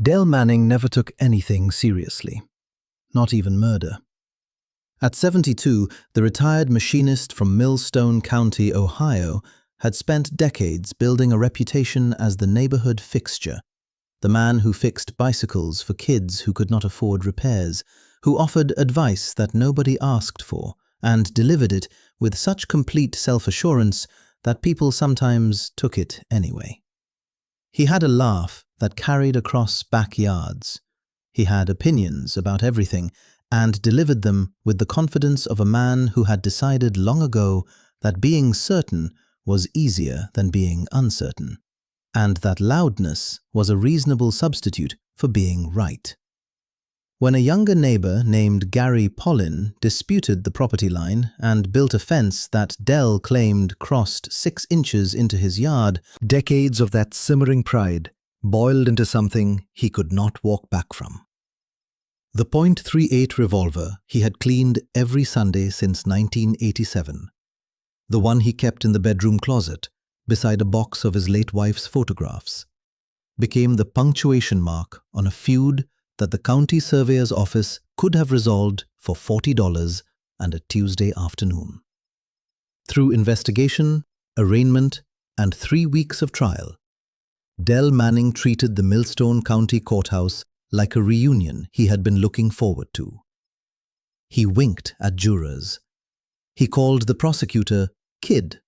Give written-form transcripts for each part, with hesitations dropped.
Dale Manning never took anything seriously, not even murder. At 72, the retired machinist from Millstone County, Ohio, had spent decades building a reputation as the neighborhood fixture, the man who fixed bicycles for kids who could not afford repairs, who offered advice that nobody asked for, and delivered it with such complete self-assurance that people sometimes took it anyway. He had a laugh that carried across backyards. He had opinions about everything, and delivered them with the confidence of a man who had decided long ago that being certain was easier than being uncertain, and that loudness was a reasonable substitute for being right. When a younger neighbor named Gary Pollin disputed the property line and built a fence that Dell claimed crossed 6 inches into his yard, decades of that simmering pride boiled into something he could not walk back from. The .38 revolver he had cleaned every Sunday since 1987, the one he kept in the bedroom closet beside a box of his late wife's photographs, became the punctuation mark on a feud that the county surveyor's office could have resolved for $40 and a Tuesday afternoon. Through investigation, arraignment, and 3 weeks of trial, Dell Manning treated the Millstone County courthouse like a reunion he had been looking forward to. He winked at jurors. He called the prosecutor "kid."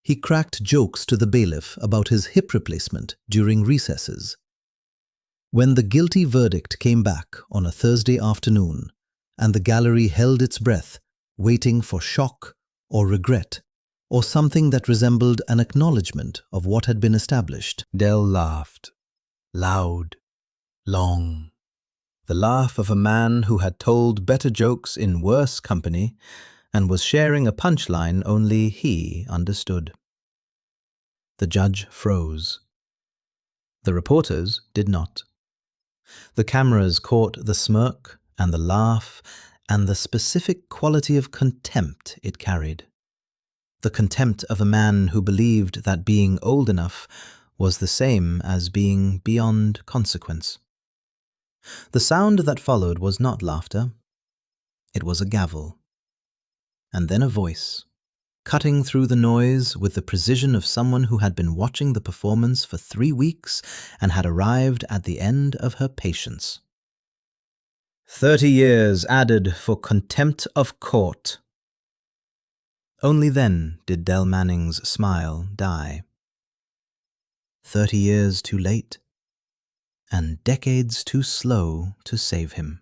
He cracked jokes to the bailiff about his hip replacement during recesses. When the guilty verdict came back on a Thursday afternoon, and the gallery held its breath, waiting for shock or regret, or something that resembled an acknowledgement of what had been established, Dell laughed, loud, long. The laugh of a man who had told better jokes in worse company and was sharing a punchline only he understood. The judge froze. The reporters did not. The cameras caught the smirk and the laugh and the specific quality of contempt it carried. The contempt of a man who believed that being old enough was the same as being beyond consequence. The sound that followed was not laughter. It was a gavel. And then a voice, cutting through the noise with the precision of someone who had been watching the performance for 3 weeks and had arrived at the end of her patience. 30 years added for contempt of court. Only then did Dell Manning's smile die. 30 years too late, and decades too slow to save him.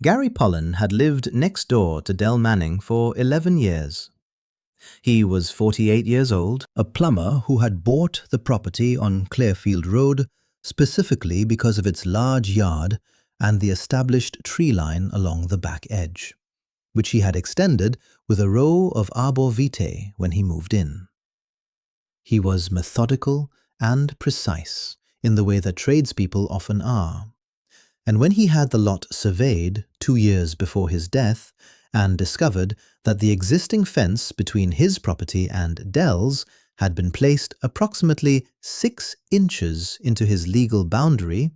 Gary Pollin had lived next door to Dell Manning for 11 years. He was 48 years old, a plumber who had bought the property on Clearfield Road specifically because of its large yard and the established tree line along the back edge, which he had extended with a row of arbor vitae when he moved in. He was methodical and precise in the way that tradespeople often are. And when he had the lot surveyed 2 years before his death and discovered that the existing fence between his property and Dell's had been placed approximately 6 inches into his legal boundary,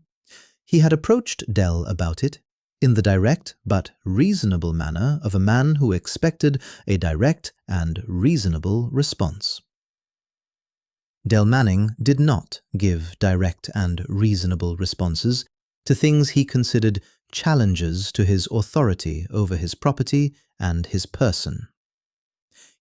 he had approached Dell about it in the direct but reasonable manner of a man who expected a direct and reasonable response. Dell Manning did not give direct and reasonable responses to things he considered challenges to his authority over his property and his person.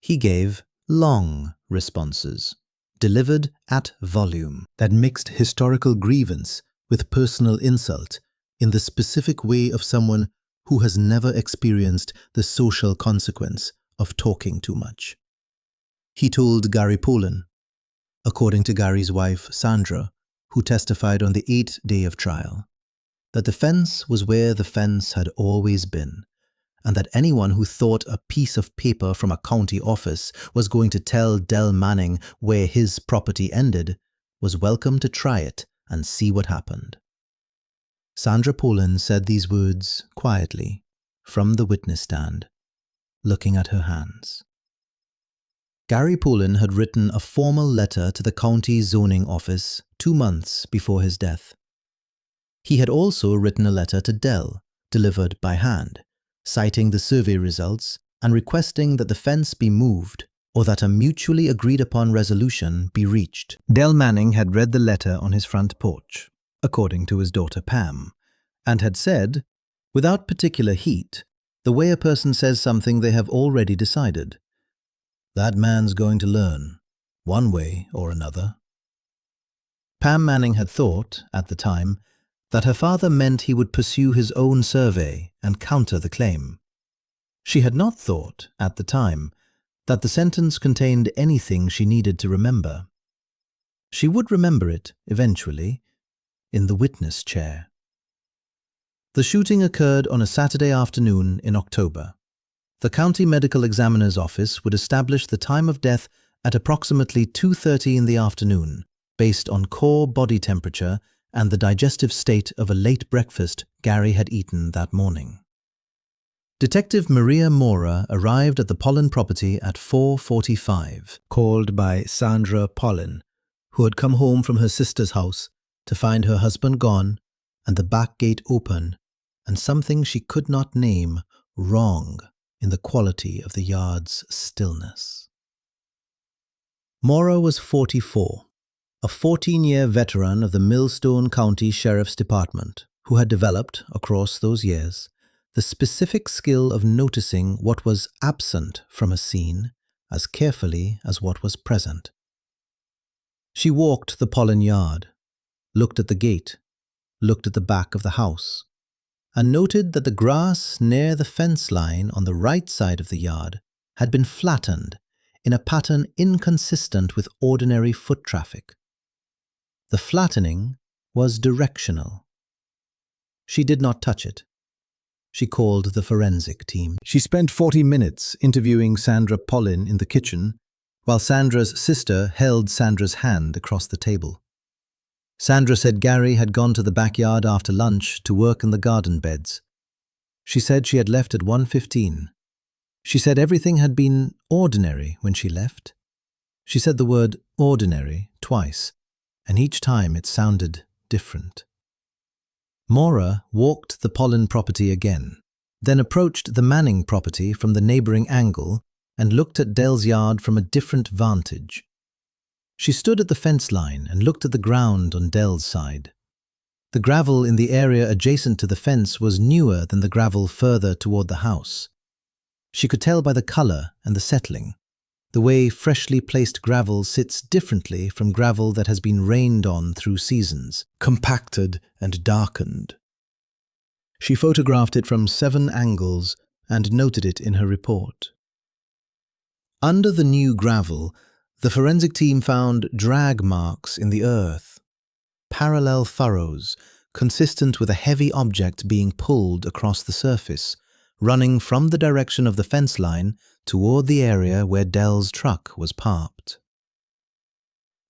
He gave long responses, delivered at volume, that mixed historical grievance with personal insult in the specific way of someone who has never experienced the social consequence of talking too much. He told Gary Pollin, according to Gary's wife Sandra, who testified on the 8th day of trial, that the fence was where the fence had always been, and that anyone who thought a piece of paper from a county office was going to tell Dell Manning where his property ended was welcome to try it and see what happened. Sandra Pollin said these words quietly from the witness stand, looking at her hands. Gary Poulin had written a formal letter to the county zoning office 2 months before his death. He had also written a letter to Dell, delivered by hand, citing the survey results and requesting that the fence be moved or that a mutually agreed-upon resolution be reached. Dell Manning had read the letter on his front porch, according to his daughter Pam, and had said, without particular heat, the way a person says something they have already decided. That man's going to learn, one way or another. Pam Manning had thought, at the time, that her father meant he would pursue his own survey and counter the claim. She had not thought, at the time, that the sentence contained anything she needed to remember. She would remember it, eventually, in the witness chair. The shooting occurred on a Saturday afternoon in October. The county medical examiner's office would establish the time of death at approximately 2:30 in the afternoon, based on core body temperature and the digestive state of a late breakfast Gary had eaten that morning. Detective Maria Mora arrived at the Pollin property at 4:45, called by Sandra Pollin, who had come home from her sister's house to find her husband gone and the back gate open and something she could not name wrong in the quality of the yard's stillness. Mora was 44, a 14-year veteran of the Millstone County Sheriff's Department, who had developed, across those years, the specific skill of noticing what was absent from a scene as carefully as what was present. She walked the Pollin yard, looked at the gate, looked at the back of the house, and noted that the grass near the fence line on the right side of the yard had been flattened in a pattern inconsistent with ordinary foot traffic. The flattening was directional. She did not touch it. She called the forensic team. She spent 40 minutes interviewing Sandra Pollin in the kitchen, while Sandra's sister held Sandra's hand across the table. Sandra said Gary had gone to the backyard after lunch to work in the garden beds. She said she had left at 1:15. She said everything had been ordinary when she left. She said the word ordinary twice, and each time it sounded different. Mora walked the Pollin property again, then approached the Manning property from the neighboring angle and looked at Dell's yard from a different vantage. She stood at the fence line and looked at the ground on Dell's side. The gravel in the area adjacent to the fence was newer than the gravel further toward the house. She could tell by the color and the settling. The way freshly placed gravel sits differently from gravel that has been rained on through seasons, compacted and darkened. She photographed it from 7 angles and noted it in her report. Under the new gravel, the forensic team found drag marks in the earth, parallel furrows consistent with a heavy object being pulled across the surface, running from the direction of the fence line toward the area where Dell's truck was parked.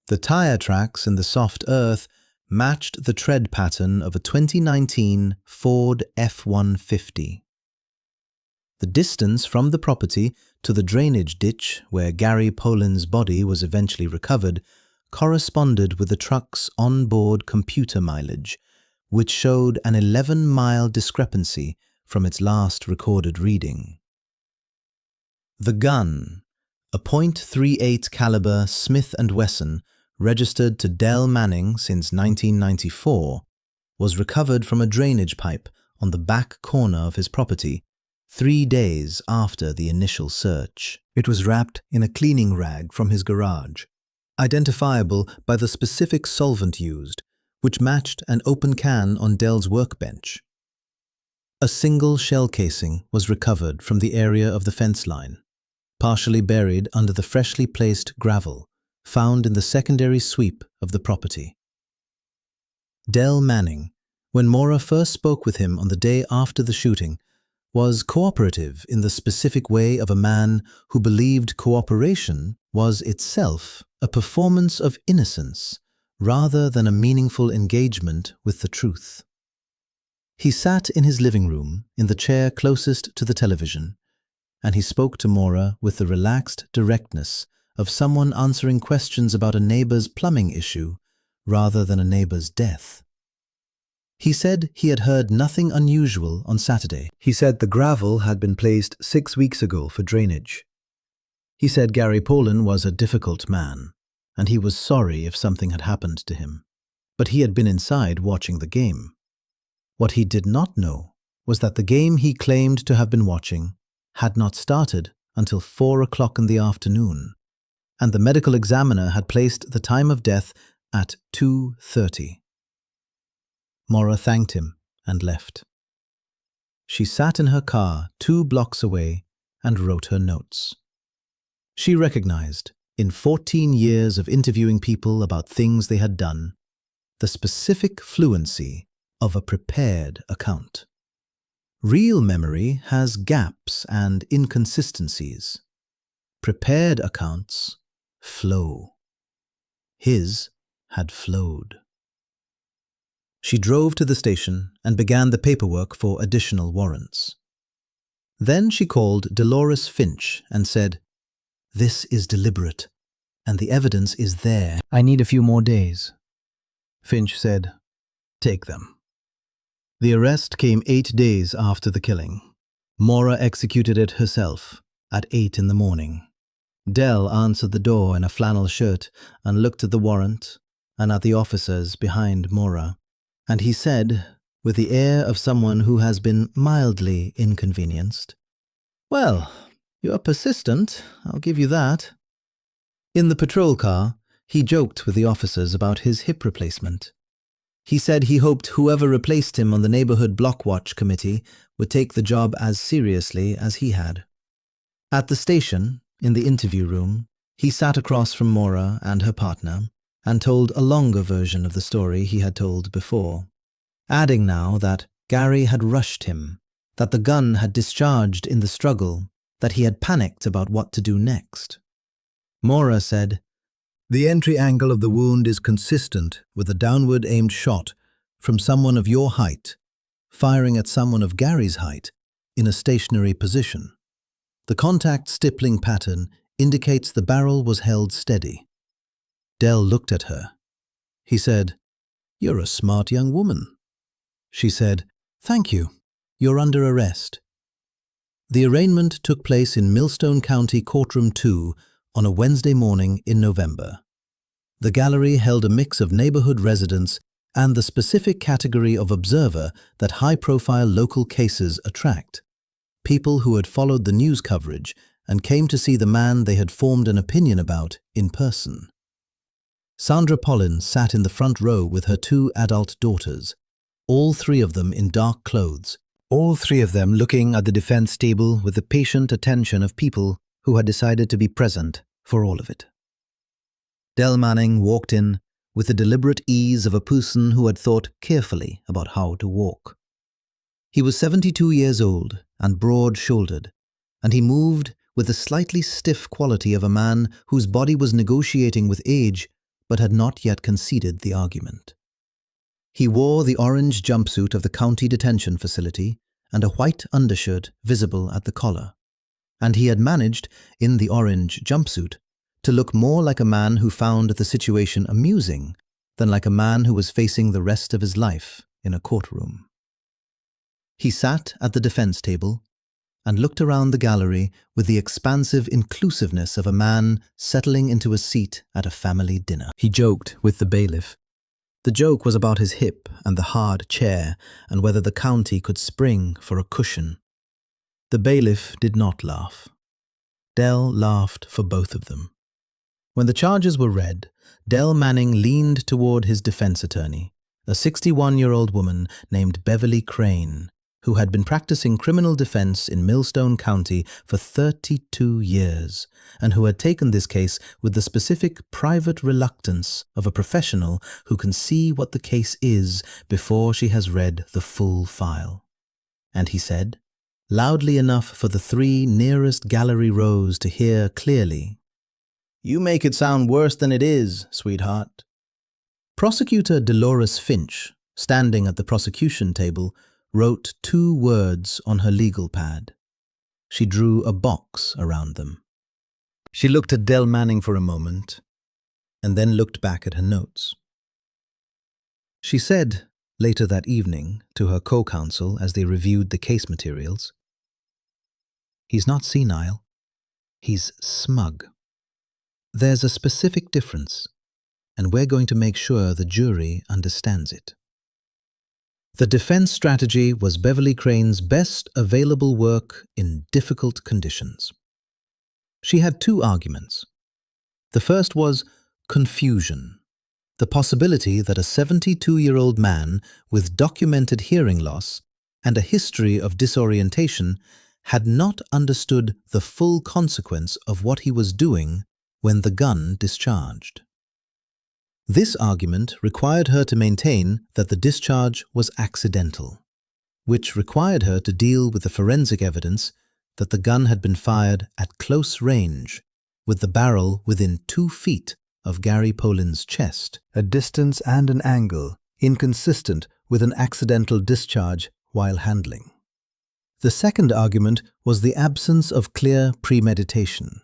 The tire tracks in the soft earth matched the tread pattern of a 2019 Ford F-150. The distance from the property to the drainage ditch where Gary Pollin's body was eventually recovered corresponded with the truck's onboard computer mileage, which showed an 11-mile discrepancy from its last recorded reading. The gun, a .38 caliber Smith & Wesson, registered to Dell Manning since 1994, was recovered from a drainage pipe on the back corner of his property 3 days after the initial search. It was wrapped in a cleaning rag from his garage, identifiable by the specific solvent used, which matched an open can on Dell's workbench. A single shell casing was recovered from the area of the fence line, partially buried under the freshly placed gravel found in the secondary sweep of the property. Dell Manning, when Mora first spoke with him on the day after the shooting, was cooperative in the specific way of a man who believed cooperation was itself a performance of innocence rather than a meaningful engagement with the truth. He sat in his living room in the chair closest to the television, and he spoke to Mora with the relaxed directness of someone answering questions about a neighbor's plumbing issue rather than a neighbor's death. He said he had heard nothing unusual on Saturday. He said the gravel had been placed 6 weeks ago for drainage. He said Gary Polin was a difficult man, and he was sorry if something had happened to him. But he had been inside watching the game. What he did not know was that the game he claimed to have been watching had not started until 4 o'clock in the afternoon, and the medical examiner had placed the time of death at 2:30. Maura thanked him and left. She sat in her car 2 blocks away and wrote her notes. She recognized, in 14 years of interviewing people about things they had done, the specific fluency of a prepared account. Real memory has gaps and inconsistencies. Prepared accounts flow. His had flowed. She drove to the station and began the paperwork for additional warrants. Then she called Dolores Finch and said, "This is deliberate, and the evidence is there. I need a few more days." Finch said, "Take them." The arrest came 8 days after the killing. Maura executed it herself at 8 in the morning. Dell answered the door in a flannel shirt and looked at the warrant and at the officers behind Maura. And he said, with the air of someone who has been mildly inconvenienced, "Well, you're persistent, I'll give you that." In the patrol car, he joked with the officers about his hip replacement. He said he hoped whoever replaced him on the neighborhood block watch committee would take the job as seriously as he had. At the station, in the interview room, he sat across from Maura and her partner and told a longer version of the story he had told before, adding now that Gary had rushed him, that the gun had discharged in the struggle, that he had panicked about what to do next. Maura said, "The entry angle of the wound is consistent with a downward-aimed shot from someone of your height, firing at someone of Gary's height in a stationary position. The contact stippling pattern indicates the barrel was held steady." Dell looked at her. He said, "You're a smart young woman." She said, "Thank you. You're under arrest." The arraignment took place in Millstone County Courtroom 2 on a Wednesday morning in November. The gallery held a mix of neighborhood residents and the specific category of observer that high-profile local cases attract, people who had followed the news coverage and came to see the man they had formed an opinion about in person. Sandra Polin sat in the front row with her 2 adult daughters, all 3 of them in dark clothes, all 3 of them looking at the defense table with the patient attention of people who had decided to be present for all of it. Dell Manning walked in with the deliberate ease of a person who had thought carefully about how to walk. He was 72 years old and broad-shouldered, and he moved with the slightly stiff quality of a man whose body was negotiating with age but had not yet conceded the argument. He wore the orange jumpsuit of the county detention facility and a white undershirt visible at the collar, and he had managed, in the orange jumpsuit, to look more like a man who found the situation amusing than like a man who was facing the rest of his life in a courtroom. He sat at the defense table and looked around the gallery with the expansive inclusiveness of a man settling into a seat at a family dinner. He joked with the bailiff. The joke was about his hip and the hard chair and whether the county could spring for a cushion. The bailiff did not laugh. Dell laughed for both of them. When the charges were read, Dell Manning leaned toward his defense attorney, a 61-year-old woman named Beverly Crane, who had been practicing criminal defense in Millstone County for 32 years, and who had taken this case with the specific private reluctance of a professional who can see what the case is before she has read the full file. And he said, loudly enough for the 3 nearest gallery rows to hear clearly, "You make it sound worse than it is, sweetheart." Prosecutor Dolores Finch, standing at the prosecution table, wrote 2 words on her legal pad. She drew a box around them. She looked at Del Manning for a moment, and then looked back at her notes. She said, later that evening, to her co-counsel as they reviewed the case materials, "He's not senile. He's smug. There's a specific difference, and we're going to make sure the jury understands it." The defense strategy was Beverly Crane's best available work in difficult conditions. She had two arguments. The first was confusion, the possibility that a 72-year-old man with documented hearing loss and a history of disorientation had not understood the full consequence of what he was doing when the gun discharged. This argument required her to maintain that the discharge was accidental, which required her to deal with the forensic evidence that the gun had been fired at close range, with the barrel within 2 feet of Gary Polin's chest, a distance and an angle inconsistent with an accidental discharge while handling. The second argument was the absence of clear premeditation.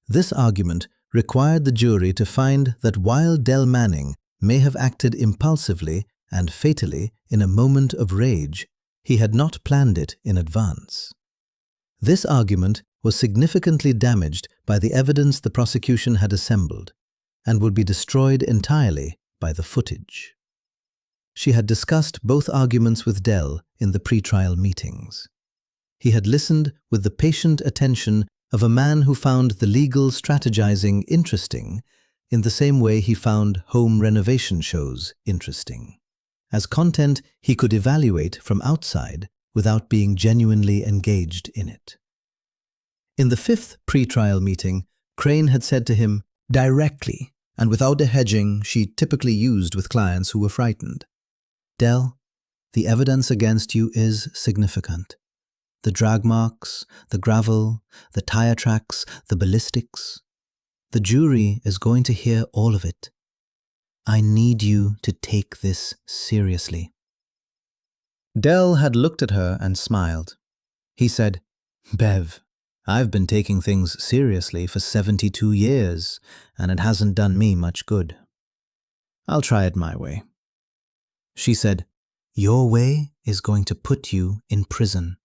This argument required the jury to find that while Del Manning may have acted impulsively and fatally in a moment of rage, he had not planned it in advance. This argument was significantly damaged by the evidence the prosecution had assembled and would be destroyed entirely by the footage. She had discussed both arguments with Del in the pretrial meetings. He had listened with the patient attention of a man who found the legal strategizing interesting in the same way he found home renovation shows interesting, as content he could evaluate from outside without being genuinely engaged in it. In the 5th pretrial meeting, Crane had said to him, directly and without the hedging she typically used with clients who were frightened, "Del, the evidence against you is significant. The drag marks, the gravel, the tire tracks, the ballistics. The jury is going to hear all of it. I need you to take this seriously." Del had looked at her and smiled. He said, "Bev, I've been taking things seriously for 72 years, and it hasn't done me much good. I'll try it my way." She said, "Your way is going to put you in prison."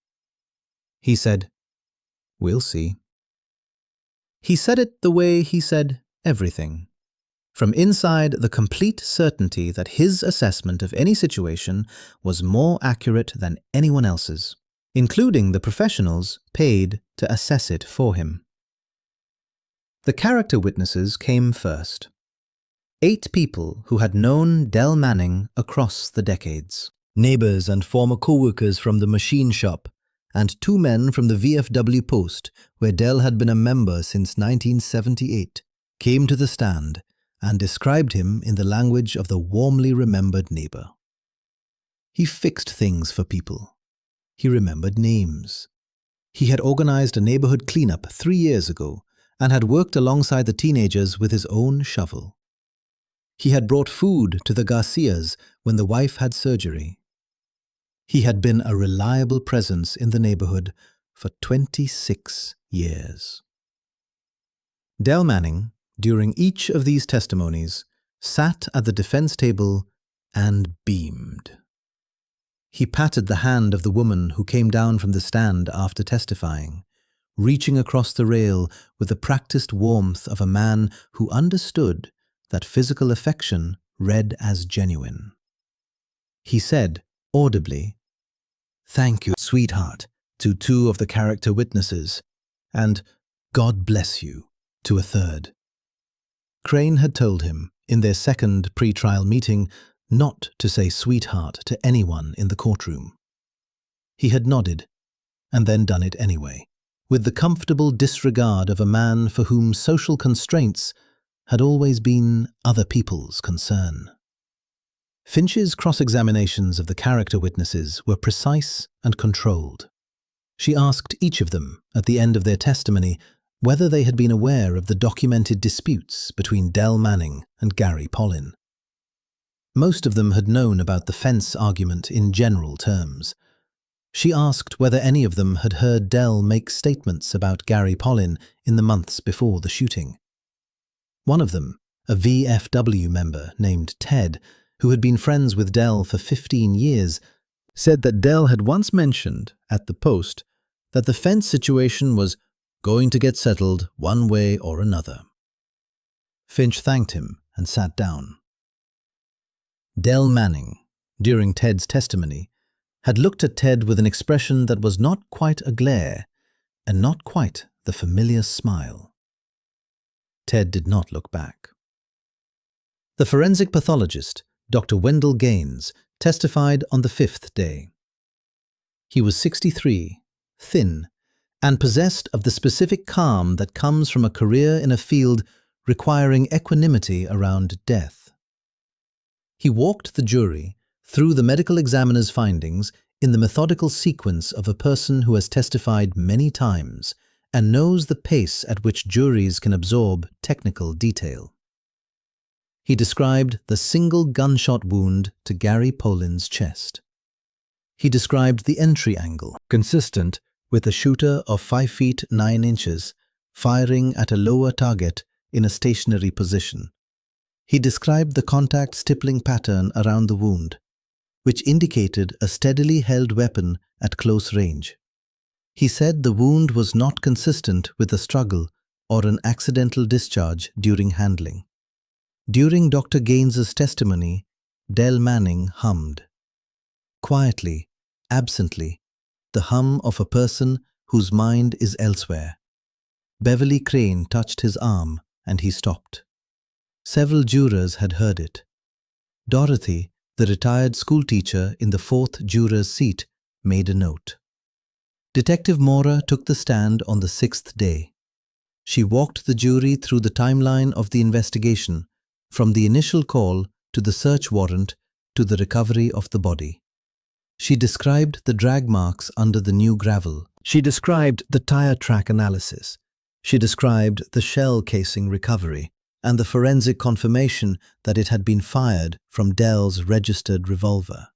He said, "We'll see." He said it the way he said everything. From inside the complete certainty that his assessment of any situation was more accurate than anyone else's, including the professionals paid to assess it for him. The character witnesses came first. 8 people who had known Del Manning across the decades. Neighbors and former co-workers from the machine shop, and 2 men from the VFW post, where Del had been a member since 1978, came to the stand and described him in the language of the warmly remembered neighbor. He fixed things for people. He remembered names. He had organized a neighborhood cleanup 3 years ago and had worked alongside the teenagers with his own shovel. He had brought food to the Garcias when the wife had surgery. He had been a reliable presence in the neighborhood for 26 years. Del Manning, during each of these testimonies, sat at the defense table and beamed. He patted the hand of the woman who came down from the stand after testifying, reaching across the rail with the practiced warmth of a man who understood that physical affection read as genuine. He said, audibly, "Thank you, sweetheart," to 2 of the character witnesses, and "God bless you" to a third. Crane had told him, in their second pre-trial meeting, not to say sweetheart to anyone in the courtroom. He had nodded, and then done it anyway, with the comfortable disregard of a man for whom social constraints had always been other people's concern. Finch's cross-examinations of the character witnesses were precise and controlled. She asked each of them, at the end of their testimony, whether they had been aware of the documented disputes between Del Manning and Gary Polin. Most of them had known about the fence argument in general terms, She asked whether any of them had heard Dell make statements about Gary Pollin in the months before the shooting. One of them, a VFW member named Ted, who had been friends with Dell for 15 years, said that Dell had once mentioned at the Post that the fence situation was going to get settled one way or another. Finch thanked him and sat down. Dell Manning, during Ted's testimony, had looked at Ted with an expression that was not quite a glare and not quite the familiar smile. Ted did not look back. The forensic pathologist, Dr. Wendell Gaines, testified on the 5th day. He was 63, thin, and possessed of the specific calm that comes from a career in a field requiring equanimity around death. He walked the jury through the medical examiner's findings in the methodical sequence of a person who has testified many times and knows the pace at which juries can absorb technical detail. He described the single gunshot wound to Gary Pollin's chest. He described the entry angle, consistent with a shooter of 5 feet 9 inches, firing at a lower target in a stationary position. He described the contact stippling pattern around the wound, which indicated a steadily held weapon at close range. He said the wound was not consistent with a struggle or an accidental discharge during handling. During Dr. Gaines's testimony, Dell Manning hummed. Quietly, absently, the hum of a person whose mind is elsewhere. Beverly Crane touched his arm and he stopped. Several jurors had heard it. Dorothy, the retired schoolteacher in the 4th juror's seat, made a note. Detective Mora took the stand on the 6th day. She walked the jury through the timeline of the investigation, from the initial call to the search warrant to the recovery of the body. She described the drag marks under the new gravel. She described the tire track analysis. She described the shell casing recovery and the forensic confirmation that it had been fired from Dell's registered revolver.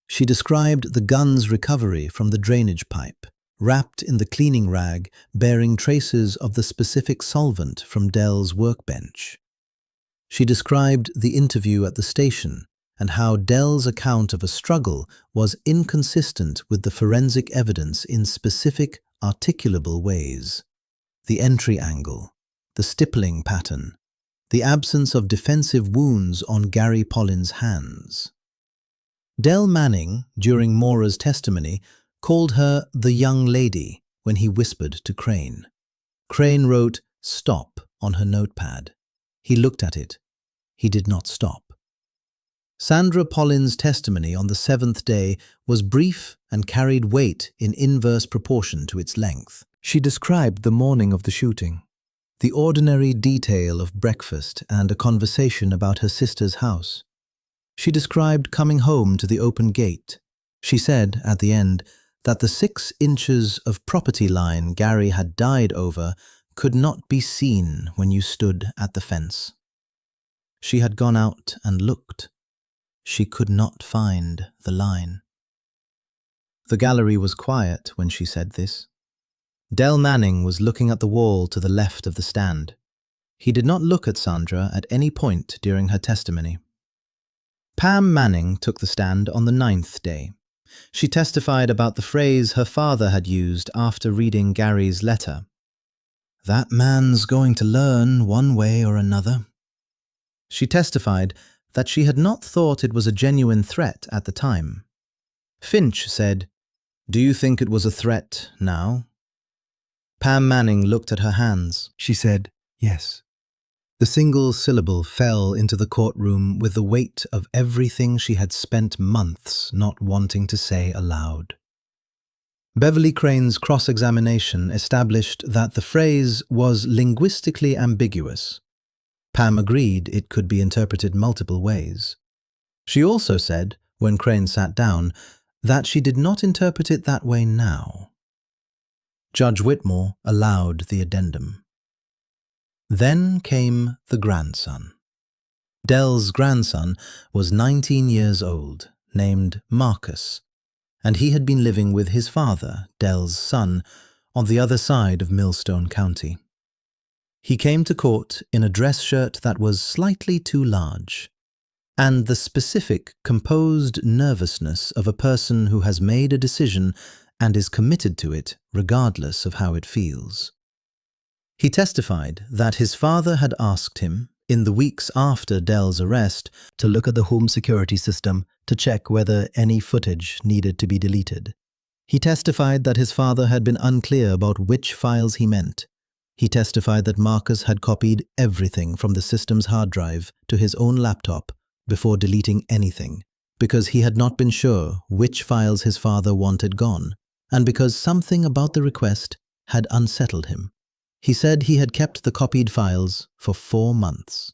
She described the gun's recovery from the drainage pipe, wrapped in the cleaning rag bearing traces of the specific solvent from Dell's workbench. She described the interview at the station and how Dell's account of a struggle was inconsistent with the forensic evidence in specific, articulable ways. The entry angle, the stippling pattern, the absence of defensive wounds on Gary Pollin's hands. Dell Manning, during Mora's testimony, called her the young lady when he whispered to Crane. Crane wrote "stop" on her notepad. He looked at it. He did not stop. Sandra Pollin's testimony on the 7th day was brief and carried weight in inverse proportion to its length. She described the morning of the shooting, the ordinary detail of breakfast and a conversation about her sister's house. She described coming home to the open gate. She said, at the end, that the 6 inches of property line Gary had died over could not be seen when you stood at the fence. She had gone out and looked. She could not find the line. The gallery was quiet when she said this. Dell Manning was looking at the wall to the left of the stand. He did not look at Sandra at any point during her testimony. Pam Manning took the stand on the 9th day. She testified about the phrase her father had used after reading Gary's letter. "That man's going to learn one way or another." She testified that she had not thought it was a genuine threat at the time. Finch said, "Do you think it was a threat now?" Pam Manning looked at her hands. She said, "Yes." The single syllable fell into the courtroom with the weight of everything she had spent months not wanting to say aloud. Beverly Crane's cross-examination established that the phrase was linguistically ambiguous. Pam agreed it could be interpreted multiple ways. She also said, when Crane sat down, that she did not interpret it that way now. Judge Whitmore allowed the addendum. Then came the grandson. Dell's grandson was 19 years old, named Marcus, and he had been living with his father, Dell's son, on the other side of Millstone County. He came to court in a dress shirt that was slightly too large, and the specific, composed nervousness of a person who has made a decision and is committed to it regardless of how it feels. He testified that his father had asked him, in the weeks after Dell's arrest, to look at the home security system to check whether any footage needed to be deleted. He testified that his father had been unclear about which files he meant. He testified that Marcus had copied everything from the system's hard drive to his own laptop before deleting anything, because he had not been sure which files his father wanted gone, and because something about the request had unsettled him. He said he had kept the copied files for 4 months.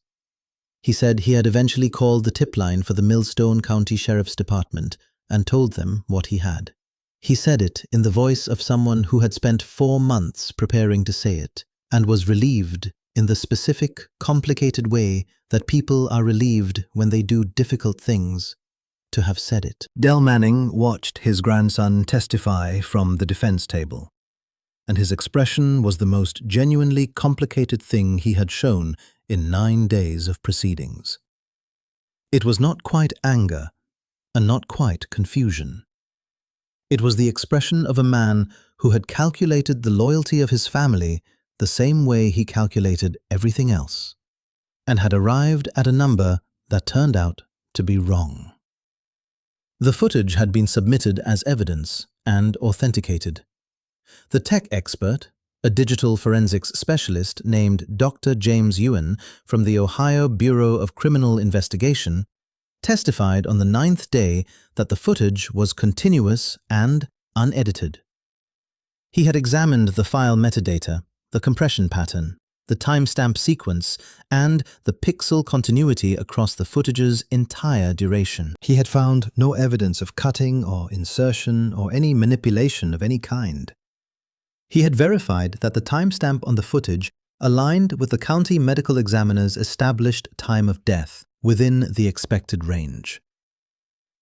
He said he had eventually called the tip line for the Millstone County Sheriff's Department and told them what he had. He said it in the voice of someone who had spent 4 months preparing to say it, and was relieved in the specific, complicated way that people are relieved when they do difficult things, to have said it. Dell Manning watched his grandson testify from the defense table, and his expression was the most genuinely complicated thing he had shown in 9 days of proceedings. It was not quite anger, and not quite confusion. It was the expression of a man who had calculated the loyalty of his family the same way he calculated everything else, and had arrived at a number that turned out to be wrong. The footage had been submitted as evidence and authenticated. The tech expert, a digital forensics specialist named Dr. James Ewan from the Ohio Bureau of Criminal Investigation, testified on the 9th day that the footage was continuous and unedited. He had examined the file metadata, the compression pattern, the timestamp sequence, and the pixel continuity across the footage's entire duration. He had found no evidence of cutting or insertion or any manipulation of any kind. He had verified that the timestamp on the footage aligned with the county medical examiner's established time of death within the expected range.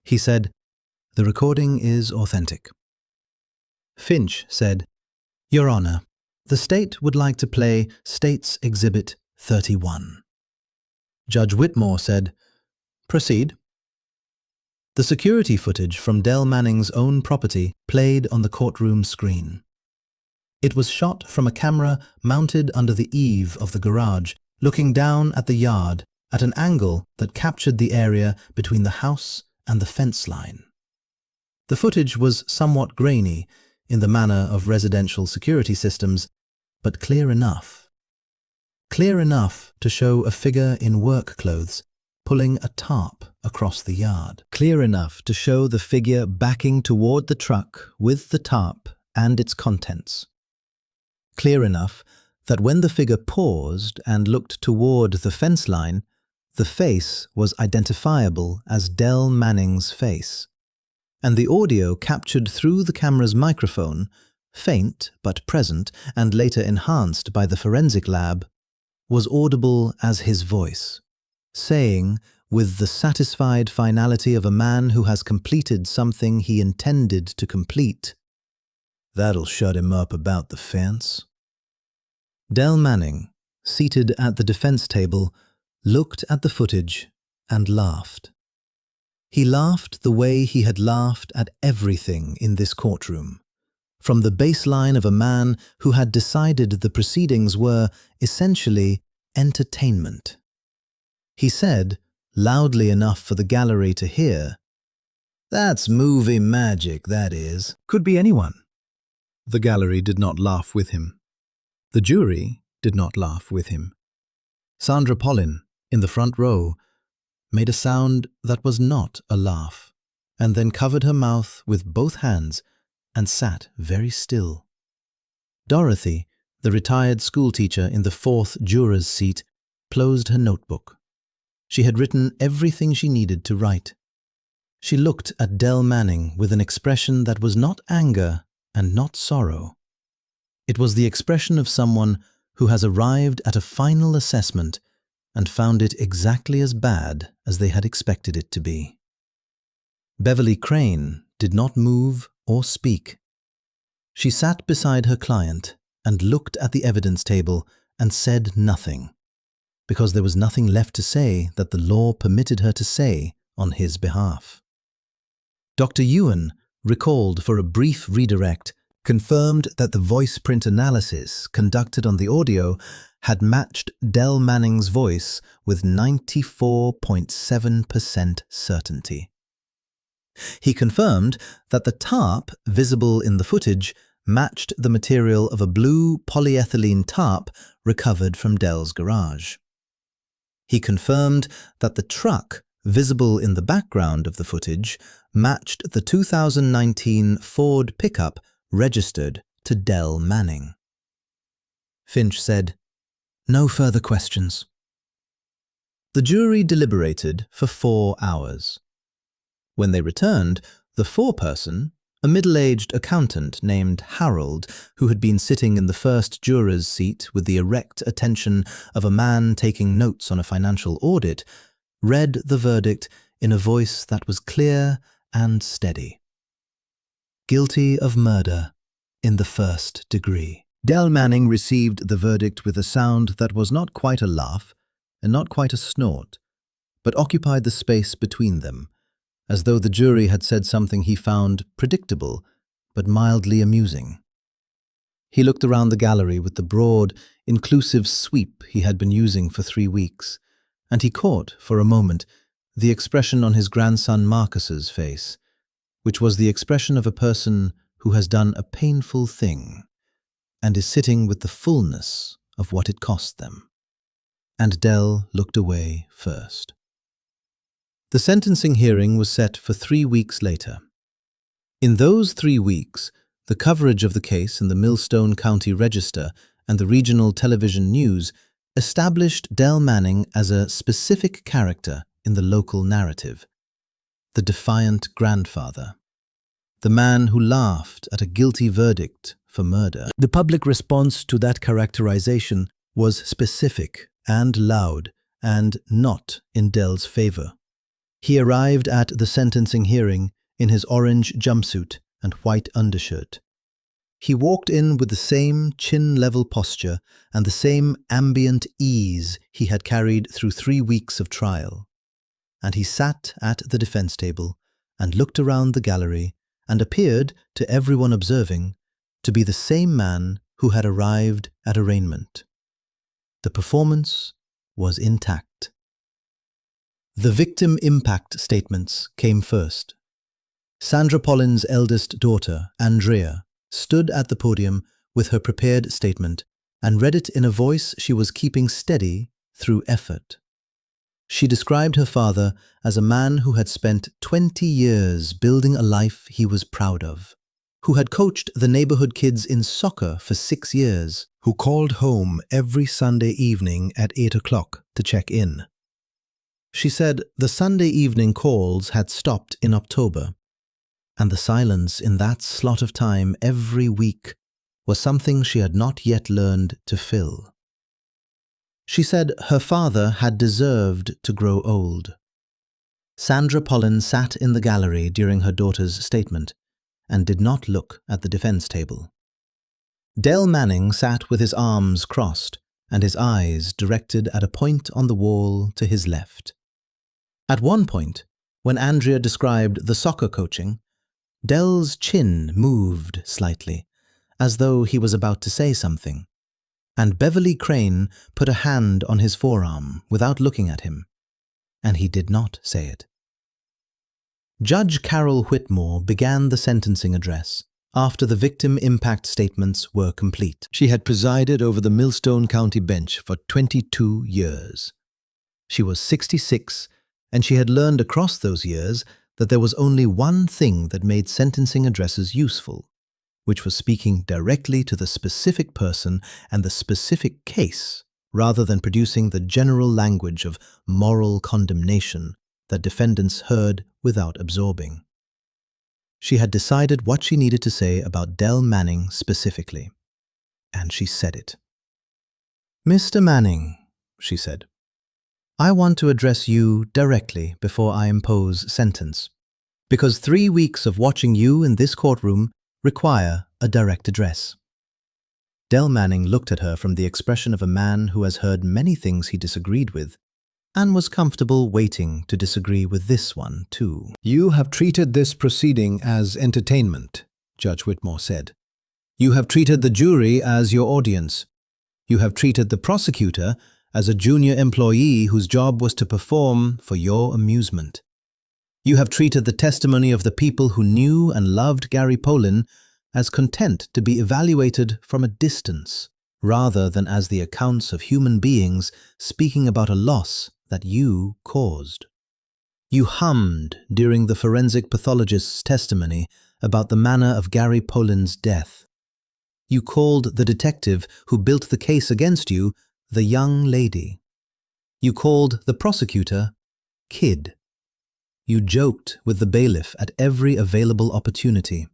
He said, "The recording is authentic." Finch said, "Your Honor, the state would like to play State's Exhibit 31. Judge Whitmore said, "Proceed." The security footage from Dell Manning's own property played on the courtroom screen. It was shot from a camera mounted under the eave of the garage, looking down at the yard at an angle that captured the area between the house and the fence line. The footage was somewhat grainy in the manner of residential security systems, but clear enough. Clear enough to show a figure in work clothes pulling a tarp across the yard. Clear enough to show the figure backing toward the truck with the tarp and its contents. Clear enough that when the figure paused and looked toward the fence line, the face was identifiable as Dell Manning's face, and the audio captured through the camera's microphone, faint but present and later enhanced by the forensic lab, was audible as his voice, saying, with the satisfied finality of a man who has completed something he intended to complete, "That'll shut him up about the fence." Dell Manning, seated at the defense table, looked at the footage and laughed. He laughed the way he had laughed at everything in this courtroom, from the baseline of a man who had decided the proceedings were, essentially, entertainment. He said, loudly enough for the gallery to hear, "That's movie magic, that is." Could be anyone. The gallery did not laugh with him. The jury did not laugh with him. Sandra Pollin, in the front row, made a sound that was not a laugh, and then covered her mouth with both hands and sat very still. Dorothy, the retired schoolteacher in the 4th juror's seat, closed her notebook. She had written everything she needed to write. She looked at Dell Manning with an expression that was not anger and not sorrow. It was the expression of someone who has arrived at a final assessment and found it exactly as bad as they had expected it to be. Beverly Crane, did not move or speak. She sat beside her client and looked at the evidence table and said nothing, because there was nothing left to say that the law permitted her to say on his behalf. Dr. Ewan, recalled for a brief redirect, confirmed that the voice print analysis conducted on the audio had matched Del Manning's voice with 94.7% certainty. He confirmed that the tarp visible in the footage matched the material of a blue polyethylene tarp recovered from Del's garage. He confirmed that the truck visible in the background of the footage matched the 2019 Ford pickup registered to Del Manning. Finch said, "No further questions." The jury deliberated for 4 hours. When they returned, the foreperson, a middle-aged accountant named Harold, who had been sitting in the first juror's seat with the erect attention of a man taking notes on a financial audit, read the verdict in a voice that was clear and steady. Guilty of murder in the first degree. Del Manning received the verdict with a sound that was not quite a laugh and not quite a snort, but occupied the space between them, as though the jury had said something he found predictable but mildly amusing. He looked around the gallery with the broad, inclusive sweep he had been using for 3 weeks, and he caught, for a moment, the expression on his grandson Marcus's face, which was the expression of a person who has done a painful thing and is sitting with the fullness of what it cost them. And Del looked away first. The sentencing hearing was set for 3 weeks later. In those 3 weeks, the coverage of the case in the Millstone County Register and the regional television news established Del Manning as a specific character in the local narrative, the defiant grandfather, the man who laughed at a guilty verdict for murder. The public response to that characterization was specific and loud and not in Del's favor. He arrived at the sentencing hearing in his orange jumpsuit and white undershirt. He walked in with the same chin-level posture and the same ambient ease he had carried through 3 weeks of trial. And he sat at the defense table and looked around the gallery and appeared, to everyone observing, to be the same man who had arrived at arraignment. The performance was intact. The victim impact statements came first. Sandra Pollin's eldest daughter, Andrea, stood at the podium with her prepared statement and read it in a voice she was keeping steady through effort. She described her father as a man who had spent 20 years building a life he was proud of, who had coached the neighborhood kids in soccer for 6 years, who called home every Sunday evening at 8 o'clock to check in. She said the Sunday evening calls had stopped in October, and the silence in that slot of time every week was something she had not yet learned to fill. She said her father had deserved to grow old. Sandra Pollin sat in the gallery during her daughter's statement and did not look at the defense table. Del Manning sat with his arms crossed and his eyes directed at a point on the wall to his left. At one point, when Andrea described the soccer coaching, Del's chin moved slightly, as though he was about to say something, and Beverly Crane put a hand on his forearm without looking at him, and he did not say it. Judge Carol Whitmore began the sentencing address after the victim impact statements were complete. She had presided over the Millstone County bench for 22 years. She was 66, and she had learned across those years that there was only one thing that made sentencing addresses useful, which was speaking directly to the specific person and the specific case, rather than producing the general language of moral condemnation that defendants heard without absorbing. She had decided what she needed to say about Del Manning specifically, and she said it. "Mr. Manning," she said, "I want to address you directly before I impose sentence. Because 3 weeks of watching you in this courtroom require a direct address. Del Manning looked at her from the expression of a man who has heard many things he disagreed with, and was comfortable waiting to disagree with this one, too. "You have treated this proceeding as entertainment," Judge Whitmore said. "You have treated the jury as your audience. You have treated the prosecutor as a junior employee whose job was to perform for your amusement. You have treated the testimony of the people who knew and loved Gary Polin as content to be evaluated from a distance, rather than as the accounts of human beings speaking about a loss that you caused. You hummed during the forensic pathologist's testimony about the manner of Gary Polin's death. You called the detective who built the case against you the young lady. You called the prosecutor kid. You joked with the bailiff at every available opportunity.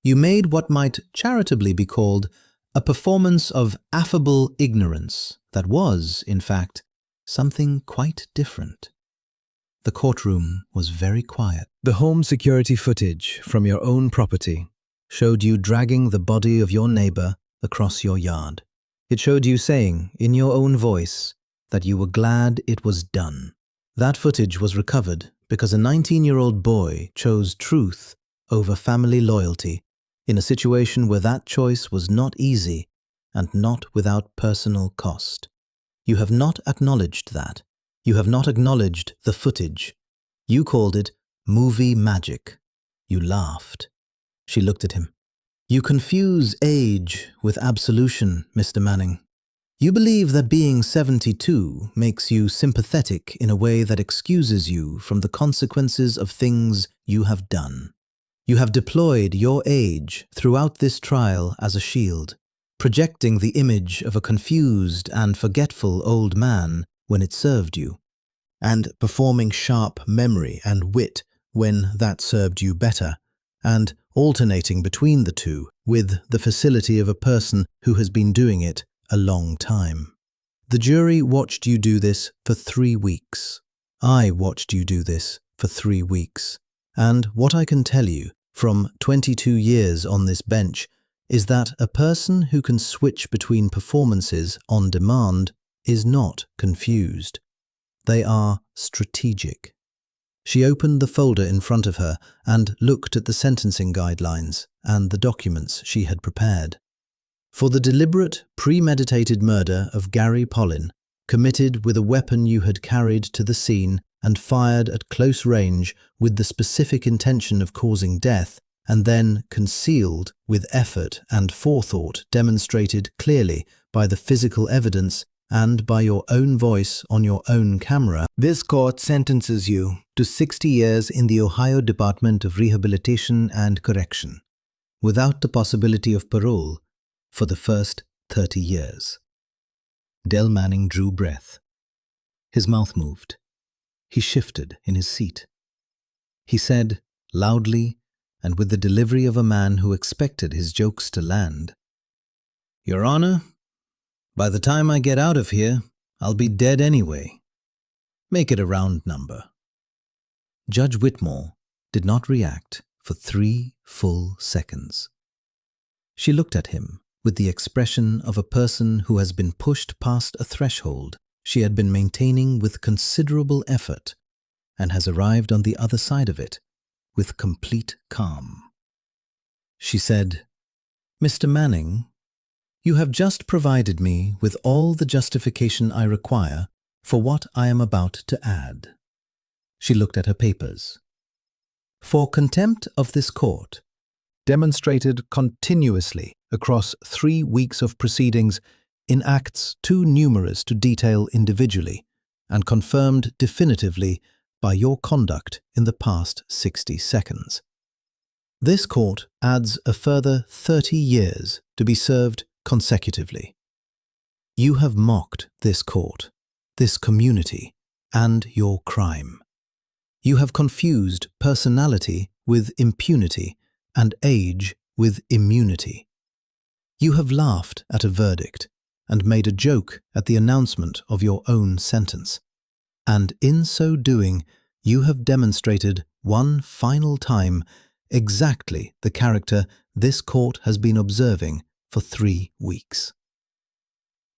You made what might charitably be called a performance of affable ignorance that was, in fact, something quite different." The courtroom was very quiet. The home security footage from your own property showed you dragging the body of your neighbor across your yard. It showed you saying, in your own voice, that you were glad it was done. That footage was recovered because a 19-year-old boy chose truth over family loyalty in a situation where that choice was not easy and not without personal cost. You have not acknowledged that. You have not acknowledged the footage. You called it movie magic. You laughed. She looked at him. "You confuse age with absolution, Mr. Manning. You believe that being 72 makes you sympathetic in a way that excuses you from the consequences of things you have done. You have deployed your age throughout this trial as a shield, projecting the image of a confused and forgetful old man when it served you, and performing sharp memory and wit when that served you better, and alternating between the two with the facility of a person who has been doing it a long time. The jury watched you do this for 3 weeks. I watched you do this for 3 weeks. And what I can tell you from 22 years on this bench is that a person who can switch between performances on demand is not confused. They are strategic. She opened the folder in front of her and looked at the sentencing guidelines and the documents she had prepared. For the deliberate, premeditated murder of Gary Polin, committed with a weapon you had carried to the scene and fired at close range with the specific intention of causing death, and then concealed with effort and forethought demonstrated clearly by the physical evidence and by your own voice on your own camera, this court sentences you to 60 years in the Ohio Department of Rehabilitation and Correction, without the possibility of parole for the first 30 years. Del Manning drew breath. His mouth moved. He shifted in his seat. He said, loudly and with the delivery of a man who expected his jokes to land, "Your Honor, by the time I get out of here, I'll be dead anyway. Make it a round number." Judge Whitmore did not react for 3 full seconds. She looked at him with the expression of a person who has been pushed past a threshold she had been maintaining with considerable effort and has arrived on the other side of it with complete calm. She said, "Mr. Manning, you have just provided me with all the justification I require for what I am about to add." She looked at her papers. "For contempt of this court, demonstrated continuously across 3 weeks of proceedings in acts too numerous to detail individually, and confirmed definitively by your conduct in the past 60 seconds. This court adds a further 30 years to be served consecutively. You have mocked this court, this community, and your crime. You have confused personality with impunity and age with immunity. You have laughed at a verdict and made a joke at the announcement of your own sentence. And in so doing, you have demonstrated one final time, exactly the character this court has been observing for 3 weeks.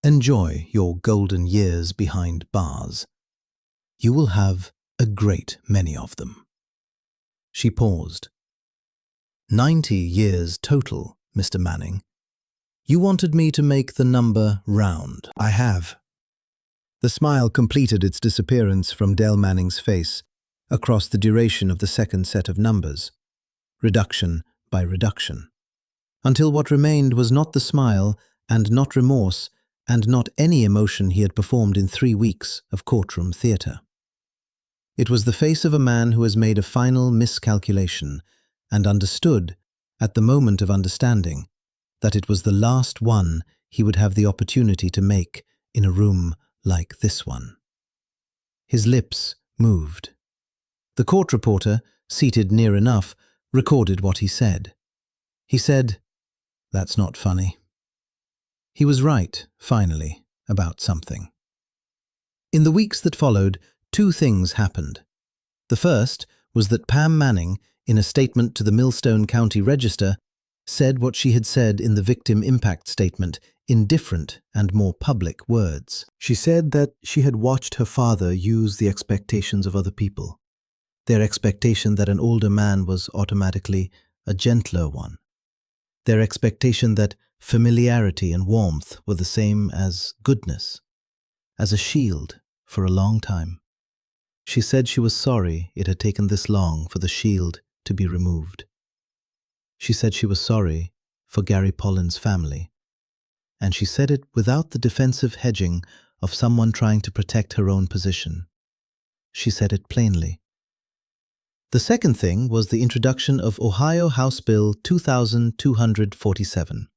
Enjoy your golden years behind bars. You will have a great many of them. She paused. 90 years total, Mr. Manning. You wanted me to make the number round. I have. The smile completed its disappearance from Del Manning's face across the duration of the second set of numbers, reduction by reduction, until what remained was not the smile and not remorse and not any emotion he had performed in 3 weeks of courtroom theatre. It was the face of a man who has made a final miscalculation and understood, at the moment of understanding, that it was the last one he would have the opportunity to make in a room like this one. His lips moved. The court reporter, seated near enough, recorded what he said. He said, "That's not funny." He was right, finally, about something. In the weeks that followed, 2 things happened. The first was that Pam Manning, in a statement to the Millstone County Register, said what she had said in the victim impact statement in different and more public words. She said that she had watched her father use the expectations of other people, their expectation that an older man was automatically a gentler one, their expectation that familiarity and warmth were the same as goodness, as a shield for a long time. She said she was sorry it had taken this long for the shield to be removed. She said she was sorry for Gary Pollin's family, and she said it without the defensive hedging of someone trying to protect her own position. She said it plainly. The second thing was the introduction of Ohio House Bill 2247,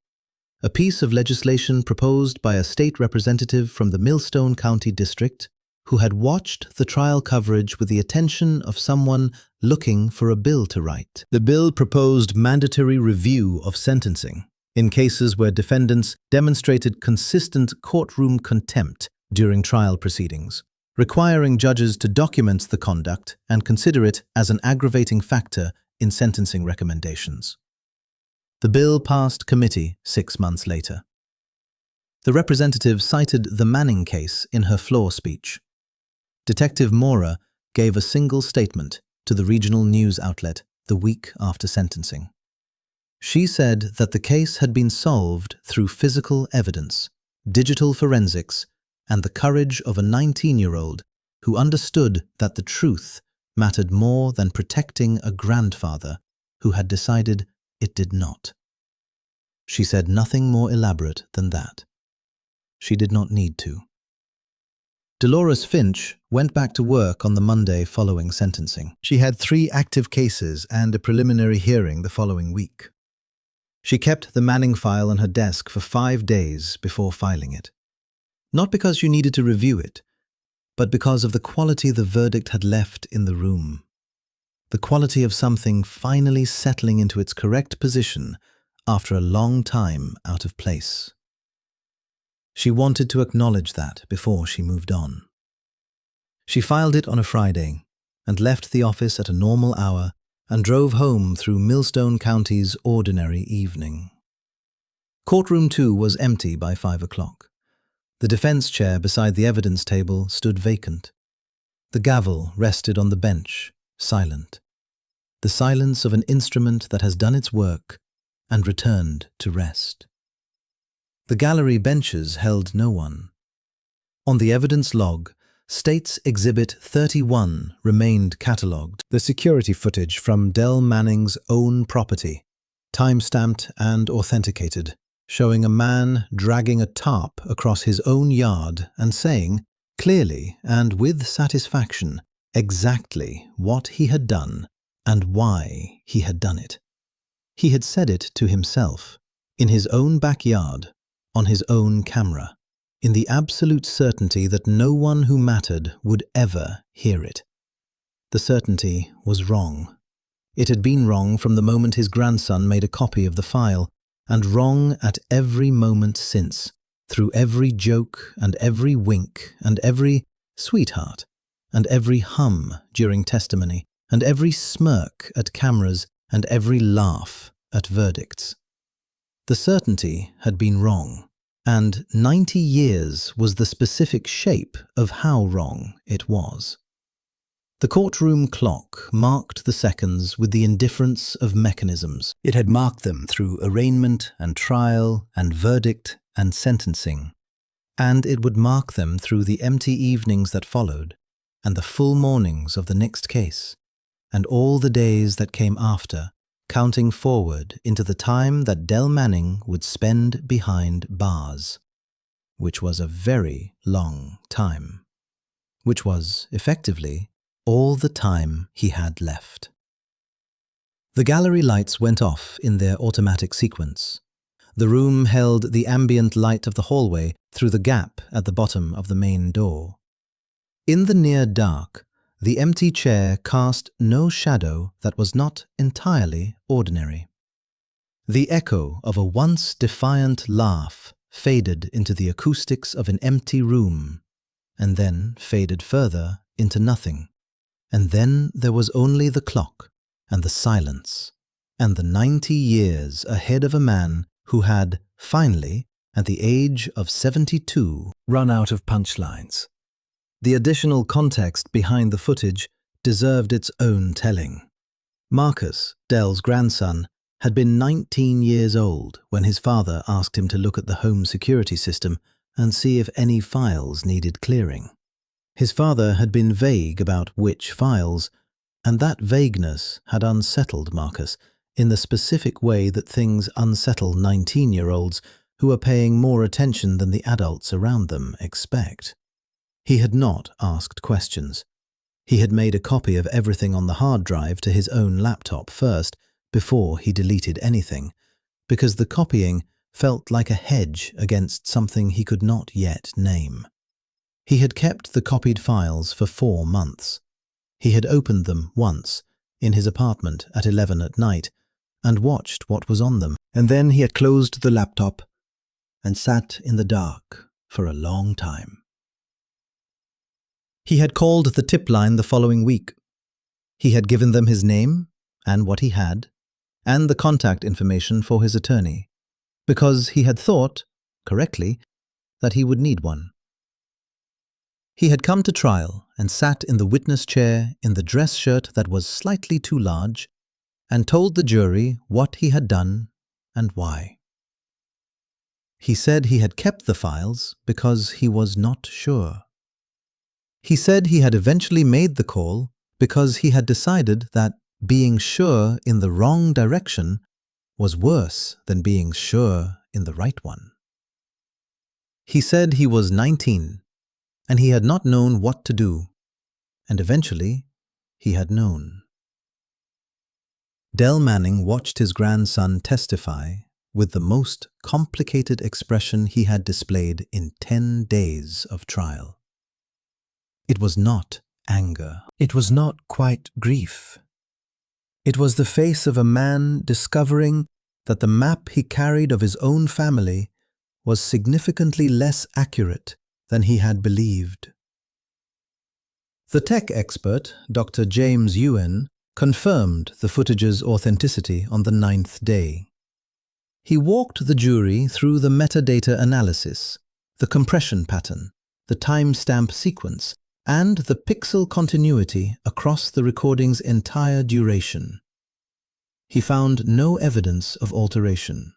a piece of legislation proposed by a state representative from the Millstone County District who had watched the trial coverage with the attention of someone looking for a bill to write. The bill proposed mandatory review of sentencing in cases where defendants demonstrated consistent courtroom contempt during trial proceedings, requiring judges to document the conduct and consider it as an aggravating factor in sentencing recommendations. The bill passed committee 6 months later. The representative cited the Manning case in her floor speech. Detective Mora gave a single statement to the regional news outlet the week after sentencing. She said that the case had been solved through physical evidence, digital forensics, and the courage of a 19-year-old who understood that the truth mattered more than protecting a grandfather who had decided it did not. She said nothing more elaborate than that. She did not need to. Dolores Finch went back to work on the Monday following sentencing. She had 3 active cases and a preliminary hearing the following week. She kept the Manning file on her desk for 5 days before filing it. Not because she needed to review it, but because of the quality the verdict had left in the room. The quality of something finally settling into its correct position after a long time out of place. She wanted to acknowledge that before she moved on. She filed it on a Friday and left the office at a normal hour and drove home through Millstone County's ordinary evening. Courtroom 2 was empty by 5 o'clock. The defense chair beside the evidence table stood vacant. The gavel rested on the bench, silent. The silence of an instrument that has done its work and returned to rest. The gallery benches held no one. On the evidence log, State's Exhibit 31 remained catalogued, the security footage from Del Manning's own property, time-stamped and authenticated, showing a man dragging a tarp across his own yard and saying, clearly and with satisfaction, exactly what he had done and why he had done it. He had said it to himself, in his own backyard, on his own camera, in the absolute certainty that no one who mattered would ever hear it. The certainty was wrong. It had been wrong from the moment his grandson made a copy of the file, and wrong at every moment since, through every joke and every wink and every sweetheart and every hum during testimony and every smirk at cameras and every laugh at verdicts. The certainty had been wrong, and 90 years was the specific shape of how wrong it was. The courtroom clock marked the seconds with the indifference of mechanisms. It had marked them through arraignment and trial and verdict and sentencing, and it would mark them through the empty evenings that followed, and the full mornings of the next case, and all the days that came after, counting forward into the time that Del Manning would spend behind bars, which was a very long time, which was, effectively, all the time he had left. The gallery lights went off in their automatic sequence. The room held the ambient light of the hallway through the gap at the bottom of the main door. In the near dark, the empty chair cast no shadow that was not entirely ordinary. The echo of a once defiant laugh faded into the acoustics of an empty room, and then faded further into nothing. And then there was only the clock and the silence and the 90 years ahead of a man who had, finally, at the age of 72, run out of punchlines. The additional context behind the footage deserved its own telling. Marcus, Del's grandson, had been 19 years old when his father asked him to look at the home security system and see if any files needed clearing. His father had been vague about which files, and that vagueness had unsettled Marcus in the specific way that things unsettle 19-year-olds who are paying more attention than the adults around them expect. He had not asked questions. He had made a copy of everything on the hard drive to his own laptop first, before he deleted anything, because the copying felt like a hedge against something he could not yet name. He had kept the copied files for 4 months. He had opened them once, in his apartment at 11 at night, and watched what was on them. And then he had closed the laptop and sat in the dark for a long time. He had called the tip line the following week. He had given them his name and what he had, and the contact information for his attorney, because he had thought, correctly, that he would need one. He had come to trial and sat in the witness chair in the dress shirt that was slightly too large and told the jury what he had done and why. He said he had kept the files because he was not sure. He said he had eventually made the call because he had decided that being sure in the wrong direction was worse than being sure in the right one. He said he was 19 and he had not known what to do, and eventually he had known. Del Manning watched his grandson testify with the most complicated expression he had displayed in 10 days of trial. It was not anger. It was not quite grief. It was the face of a man discovering that the map he carried of his own family was significantly less accurate than he had believed. The tech expert, Dr. James Ewan, confirmed the footage's authenticity on the 9th day. He walked the jury through the metadata analysis, the compression pattern, the timestamp sequence, and the pixel continuity across the recording's entire duration. He found no evidence of alteration.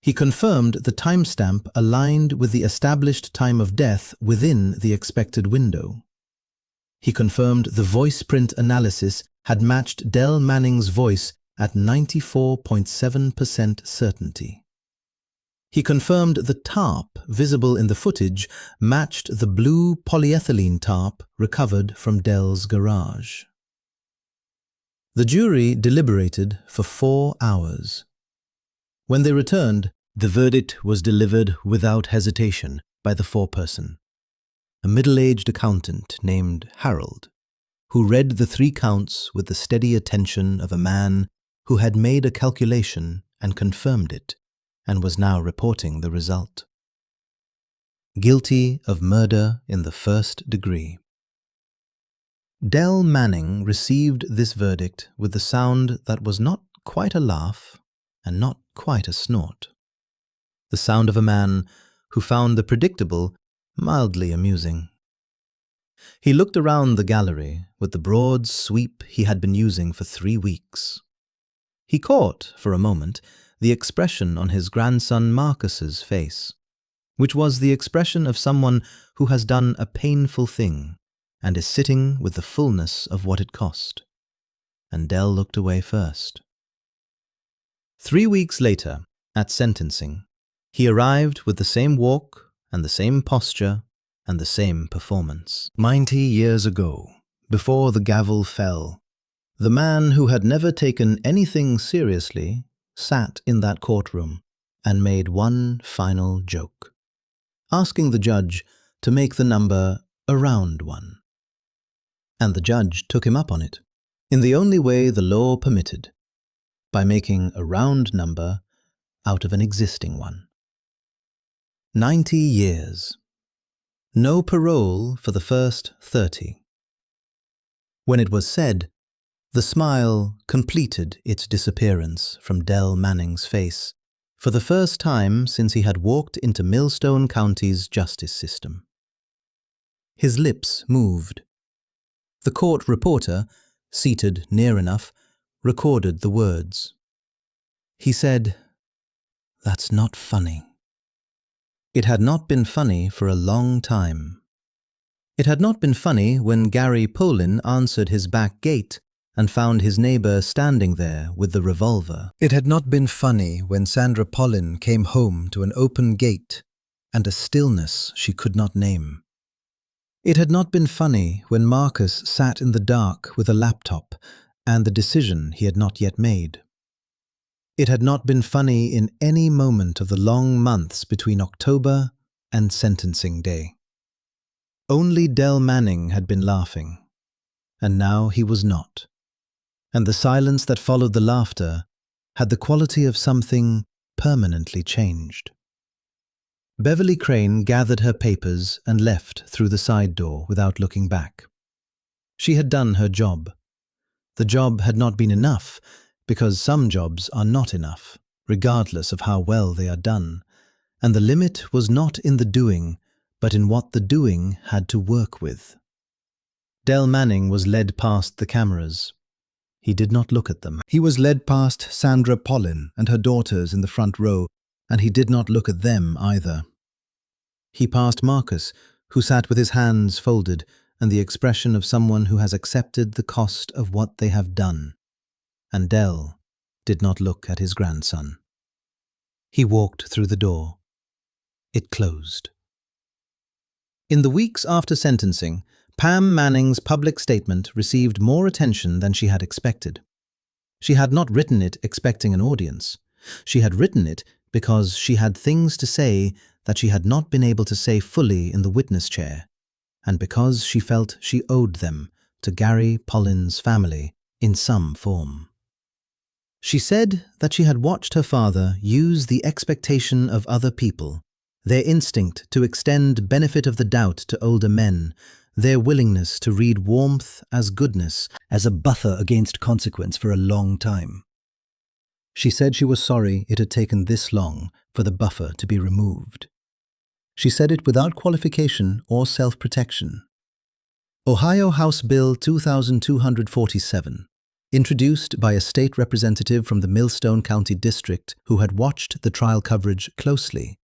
He confirmed the timestamp aligned with the established time of death within the expected window. He confirmed the voice print analysis had matched Del Manning's voice at 94.7% certainty. He confirmed the tarp visible in the footage matched the blue polyethylene tarp recovered from Del's garage. The jury deliberated for 4 hours. When they returned, the verdict was delivered without hesitation by the foreperson, a middle-aged accountant named Harold, who read the 3 counts with the steady attention of a man who had made a calculation and confirmed it, and was now reporting the result. Guilty of murder in the 1st degree. Del Manning received this verdict with the sound that was not quite a laugh and not quite a snort. The sound of a man who found the predictable mildly amusing. He looked around the gallery with the broad sweep he had been using for 3 weeks. He caught, for a moment, the expression on his grandson Marcus's face, which was the expression of someone who has done a painful thing and is sitting with the fullness of what it cost. And Del looked away first. 3 weeks later, at sentencing, he arrived with the same walk and the same posture and the same performance. 90 years ago, before the gavel fell, the man who had never taken anything seriously sat in that courtroom and made one final joke, asking the judge to make the number a round one. And the judge took him up on it, in the only way the law permitted, by making a round number out of an existing one. 90 years. No parole for the first 30. When it was said, the smile completed its disappearance from Del Manning's face for the first time since he had walked into Millstone County's justice system. His lips moved. The court reporter, seated near enough, recorded the words. He said, "That's not funny." It had not been funny for a long time. It had not been funny when Gary Polin answered his back gate and found his neighbor standing there with the revolver. It had not been funny when Sandra Polin came home to an open gate and a stillness she could not name. It had not been funny when Marcus sat in the dark with a laptop and the decision he had not yet made. It had not been funny in any moment of the long months between October and sentencing day. Only Del Manning had been laughing, and now he was not. And the silence that followed the laughter had the quality of something permanently changed. Beverly Crane gathered her papers and left through the side door without looking back. She had done her job. The job had not been enough, because some jobs are not enough, regardless of how well they are done, and the limit was not in the doing, but in what the doing had to work with. Del Manning was led past the cameras. He did not look at them. He was led past Sandra Polin and her daughters in the front row, and he did not look at them either. He passed Marcus, who sat with his hands folded and the expression of someone who has accepted the cost of what they have done. And Del did not look at his grandson. He walked through the door. It closed. In the weeks after sentencing, Pam Manning's public statement received more attention than she had expected. She had not written it expecting an audience. She had written it because she had things to say that she had not been able to say fully in the witness chair, and because she felt she owed them to Gary Polin's family in some form. She said that she had watched her father use the expectation of other people, their instinct to extend benefit of the doubt to older men, their willingness to read warmth as goodness, as a buffer against consequence for a long time. She said she was sorry it had taken this long for the buffer to be removed. She said it without qualification or self-protection. Ohio House Bill 2247, introduced by a state representative from the Millstone County District who had watched the trial coverage closely,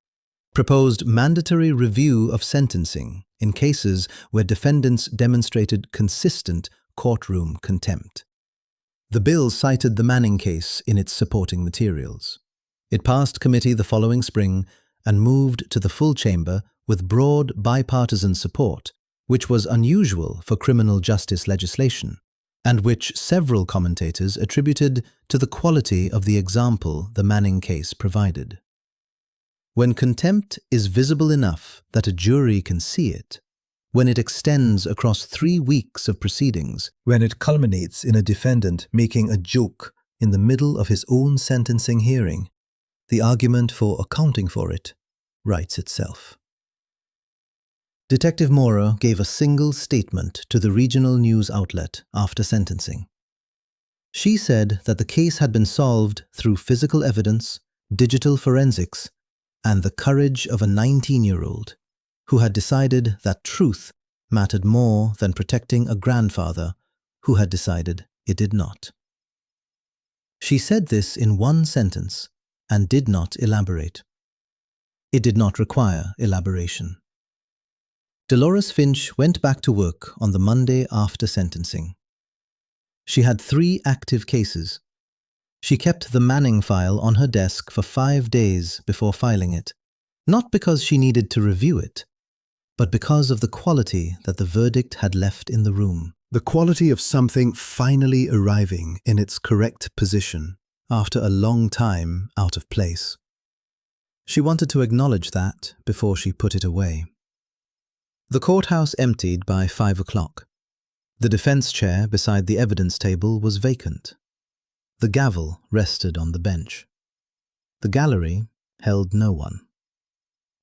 proposed mandatory review of sentencing in cases where defendants demonstrated consistent courtroom contempt. The bill cited the Manning case in its supporting materials. It passed committee the following spring and moved to the full chamber with broad bipartisan support, which was unusual for criminal justice legislation, and which several commentators attributed to the quality of the example the Manning case provided. When contempt is visible enough that a jury can see it, when it extends across 3 weeks of proceedings, when it culminates in a defendant making a joke in the middle of his own sentencing hearing, the argument for accounting for it writes itself. Detective Mora gave a single statement to the regional news outlet after sentencing. She said that the case had been solved through physical evidence, digital forensics, and the courage of a 19-year-old who had decided that truth mattered more than protecting a grandfather who had decided it did not. She said this in one sentence and did not elaborate. It did not require elaboration. Dolores Finch went back to work on the Monday after sentencing. She had 3 active cases. She kept the Manning file on her desk for 5 days before filing it, not because she needed to review it, but because of the quality that the verdict had left in the room. The quality of something finally arriving in its correct position after a long time out of place. She wanted to acknowledge that before she put it away. The courthouse emptied by 5 o'clock. The defense chair beside the evidence table was vacant. The gavel rested on the bench. The gallery held no one.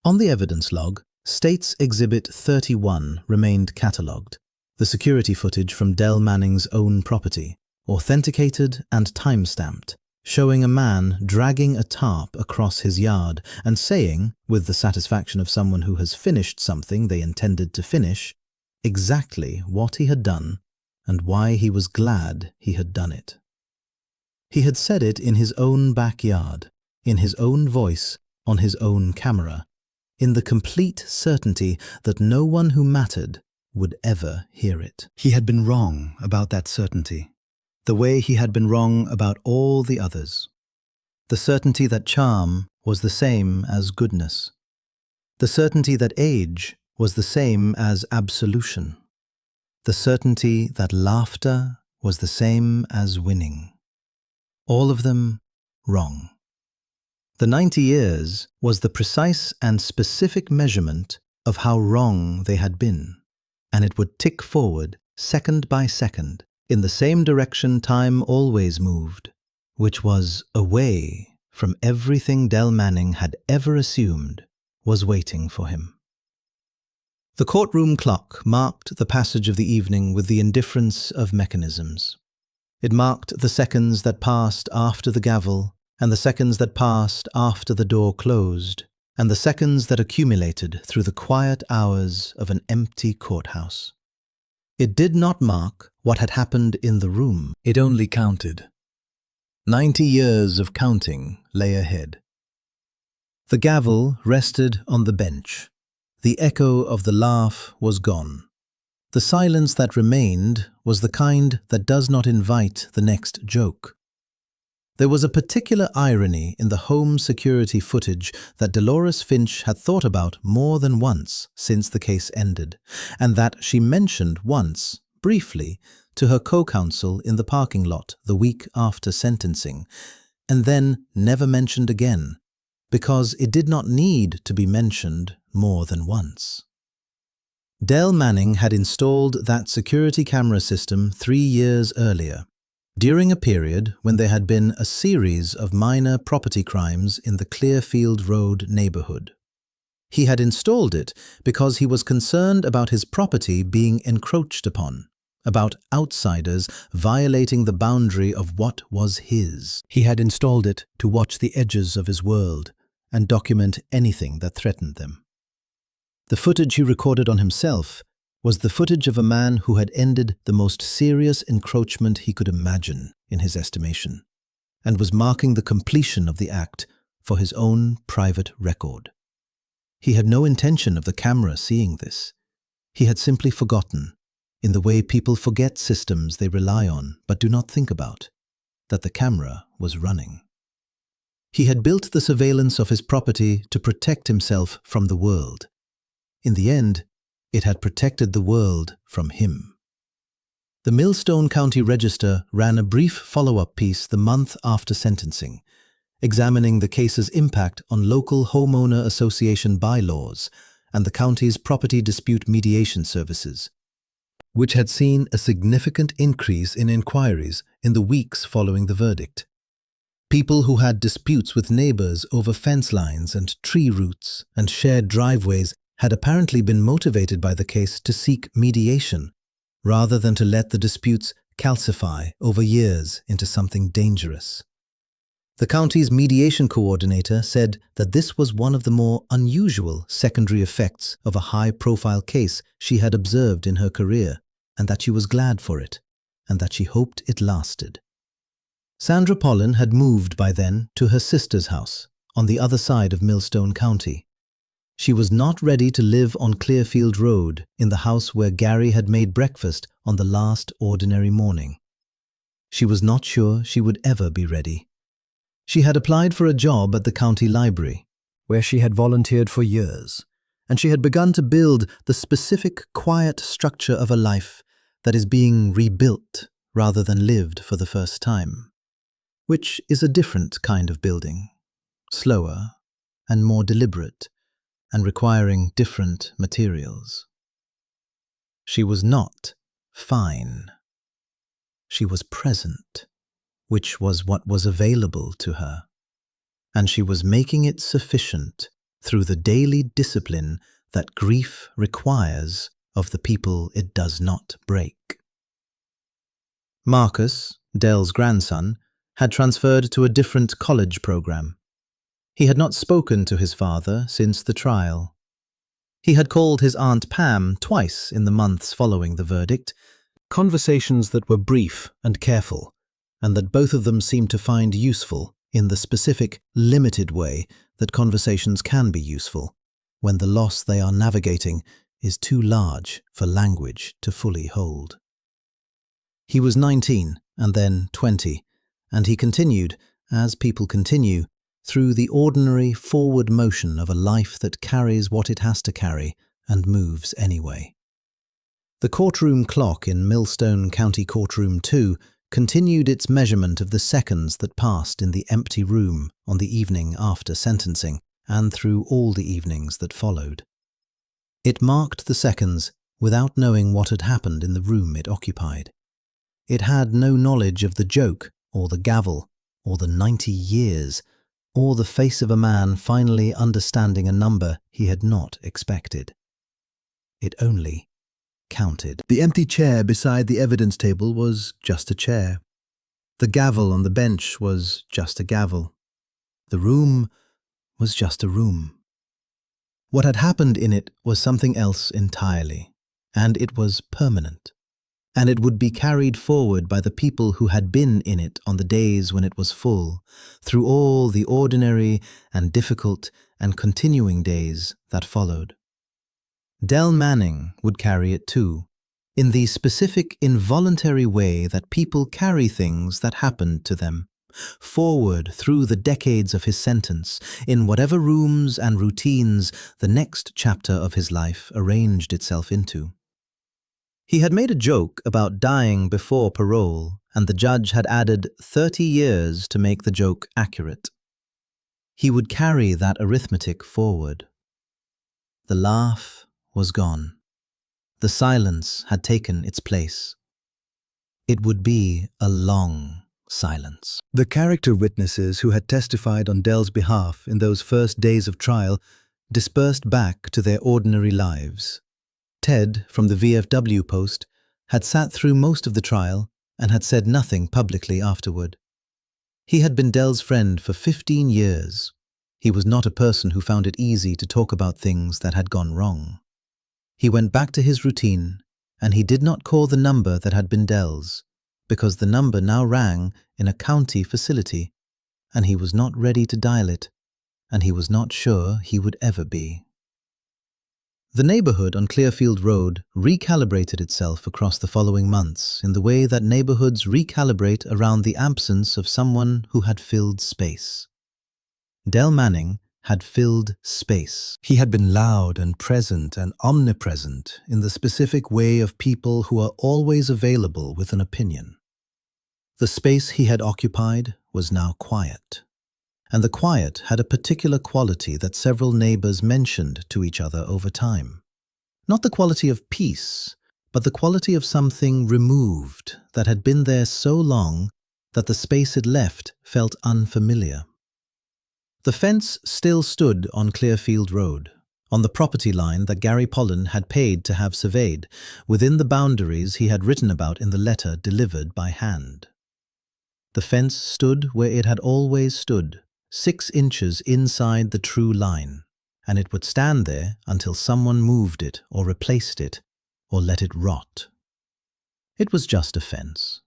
On the evidence log, State's Exhibit 31 remained catalogued, the security footage from Del Manning's own property, authenticated and time-stamped, showing a man dragging a tarp across his yard and saying, with the satisfaction of someone who has finished something they intended to finish, exactly what he had done and why he was glad he had done it. He had said it in his own backyard, in his own voice, on his own camera, in the complete certainty that no one who mattered would ever hear it. He had been wrong about that certainty, the way he had been wrong about all the others. The certainty that charm was the same as goodness. The certainty that age was the same as absolution. The certainty that laughter was the same as winning. All of them wrong. The 90 years was the precise and specific measurement of how wrong they had been, and it would tick forward second by second in the same direction time always moved, which was away from everything Del Manning had ever assumed was waiting for him. The courtroom clock marked the passage of the evening with the indifference of mechanisms. It marked the seconds that passed after the gavel, and the seconds that passed after the door closed, and the seconds that accumulated through the quiet hours of an empty courthouse. It did not mark what had happened in the room. It only counted. 90 years of counting lay ahead. The gavel rested on the bench. The echo of the laugh was gone. The silence that remained was the kind that does not invite the next joke. There was a particular irony in the home security footage that Dolores Finch had thought about more than once since the case ended, and that she mentioned once, briefly, to her co-counsel in the parking lot the week after sentencing, and then never mentioned again, because it did not need to be mentioned more than once. Del Manning had installed that security camera system 3 years earlier, during a period when there had been a series of minor property crimes in the Clearfield Road neighborhood. He had installed it because he was concerned about his property being encroached upon, about outsiders violating the boundary of what was his. He had installed it to watch the edges of his world and document anything that threatened them. The footage he recorded on himself was the footage of a man who had ended the most serious encroachment he could imagine, in his estimation, and was marking the completion of the act for his own private record. He had no intention of the camera seeing this. He had simply forgotten, in the way people forget systems they rely on but do not think about, that the camera was running. He had built the surveillance of his property to protect himself from the world. In the end, it had protected the world from him. The Millstone County Register ran a brief follow-up piece the month after sentencing, examining the case's impact on local homeowner association bylaws and the county's property dispute mediation services, which had seen a significant increase in inquiries in the weeks following the verdict. People who had disputes with neighbors over fence lines and tree roots and shared driveways had apparently been motivated by the case to seek mediation, rather than to let the disputes calcify over years into something dangerous. The county's mediation coordinator said that this was one of the more unusual secondary effects of a high-profile case she had observed in her career, and that she was glad for it, and that she hoped it lasted. Sandra Pollen had moved by then to her sister's house, on the other side of Millstone County. She was not ready to live on Clearfield Road in the house where Gary had made breakfast on the last ordinary morning. She was not sure she would ever be ready. She had applied for a job at the county library, where she had volunteered for years, and she had begun to build the specific, quiet structure of a life that is being rebuilt rather than lived for the first time, which is a different kind of building, slower and more deliberate, and requiring different materials. She was not fine. She was present, which was what was available to her, and she was making it sufficient through the daily discipline that grief requires of the people it does not break. Marcus, Dell's grandson, had transferred to a different college program. He had not spoken to his father since the trial. He had called his Aunt Pam twice in the months following the verdict, conversations that were brief and careful, and that both of them seemed to find useful in the specific, limited way that conversations can be useful when the loss they are navigating is too large for language to fully hold. He was 19 and then 20, and he continued, as people continue, through the ordinary forward motion of a life that carries what it has to carry and moves anyway. The courtroom clock in Millstone County Courtroom 2 continued its measurement of the seconds that passed in the empty room on the evening after sentencing and through all the evenings that followed. It marked the seconds without knowing what had happened in the room it occupied. It had no knowledge of the joke or the gavel or the 90 years or the face of a man finally understanding a number he had not expected. It only counted. The empty chair beside the evidence table was just a chair. The gavel on the bench was just a gavel. The room was just a room. What had happened in it was something else entirely, and it was permanent. And it would be carried forward by the people who had been in it on the days when it was full, through all the ordinary and difficult and continuing days that followed. Dell Manning would carry it too, in the specific involuntary way that people carry things that happened to them, forward through the decades of his sentence, in whatever rooms and routines the next chapter of his life arranged itself into. He had made a joke about dying before parole, and the judge had added 30 years to make the joke accurate. He would carry that arithmetic forward. The laugh was gone. The silence had taken its place. It would be a long silence. The character witnesses who had testified on Dell's behalf in those first days of trial dispersed back to their ordinary lives. Ted, from the VFW post, had sat through most of the trial and had said nothing publicly afterward. He had been Dell's friend for 15 years. He was not a person who found it easy to talk about things that had gone wrong. He went back to his routine, and he did not call the number that had been Dell's, because the number now rang in a county facility, and he was not ready to dial it, and he was not sure he would ever be. The neighborhood on Clearfield Road recalibrated itself across the following months in the way that neighborhoods recalibrate around the absence of someone who had filled space. Dell Manning had filled space. He had been loud and present and omnipresent in the specific way of people who are always available with an opinion. The space he had occupied was now quiet. And the quiet had a particular quality that several neighbors mentioned to each other over time. Not the quality of peace, but the quality of something removed that had been there so long that the space it left felt unfamiliar. The fence still stood on Clearfield Road, on the property line that Gary Pollen had paid to have surveyed, within the boundaries he had written about in the letter delivered by hand. The fence stood where it had always stood, 6 inches inside the true line, and it would stand there until someone moved it or replaced it or let it rot. It was just a fence.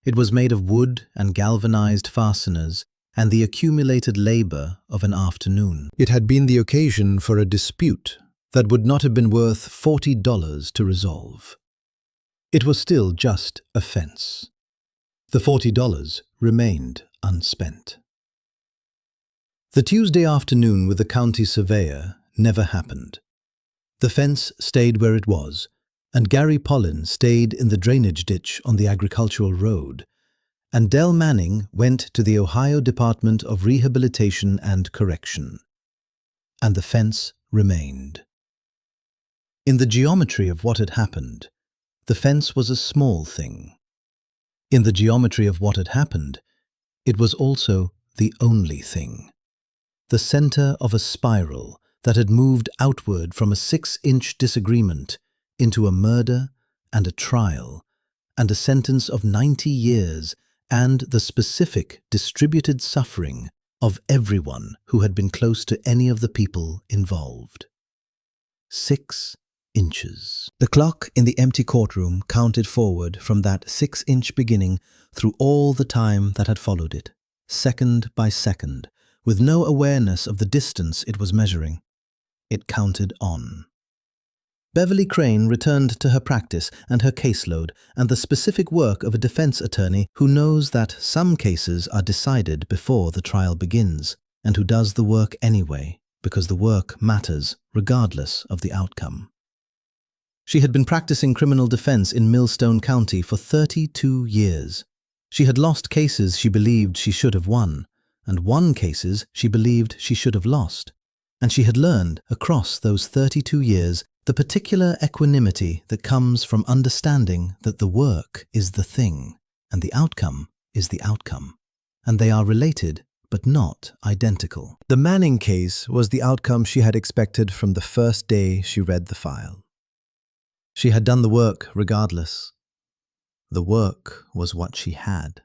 It was made of wood and galvanized fasteners and the accumulated labor of an afternoon. It had been the occasion for a dispute that would not have been worth $40 to resolve. It was still just a fence. The $40 remained unspent. The Tuesday afternoon with the county surveyor never happened. The fence stayed where it was, and Gary Pollen stayed in the drainage ditch on the agricultural road, and Del Manning went to the Ohio Department of Rehabilitation and Correction. And the fence remained. In the geometry of what had happened, the fence was a small thing. In the geometry of what had happened, it was also the only thing. The center of a spiral that had moved outward from a 6-inch disagreement into a murder and a trial and a sentence of 90 years and the specific distributed suffering of everyone who had been close to any of the people involved. 6 inches. The clock in the empty courtroom counted forward from that 6-inch beginning through all the time that had followed it, second by second, with no awareness of the distance it was measuring. It counted on. Beverly Crane returned to her practice and her caseload and the specific work of a defense attorney who knows that some cases are decided before the trial begins and who does the work anyway because the work matters regardless of the outcome. She had been practicing criminal defense in Millstone County for 32 years. She had lost cases she believed she should have won, and won cases she believed she should have lost. And she had learned across those 32 years the particular equanimity that comes from understanding that the work is the thing and the outcome is the outcome, and they are related but not identical. The Manning case was the outcome she had expected from the first day she read the file. She had done the work regardless. The work was what she had.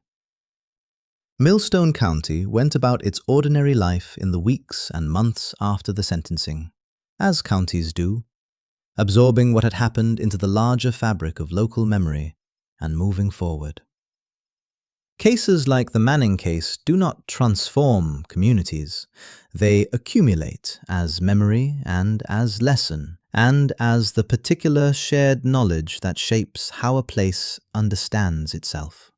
Millstone County went about its ordinary life in the weeks and months after the sentencing, as counties do, absorbing what had happened into the larger fabric of local memory and moving forward. Cases like the Manning case do not transform communities. They accumulate as memory and as lesson, and as the particular shared knowledge that shapes how a place understands itself.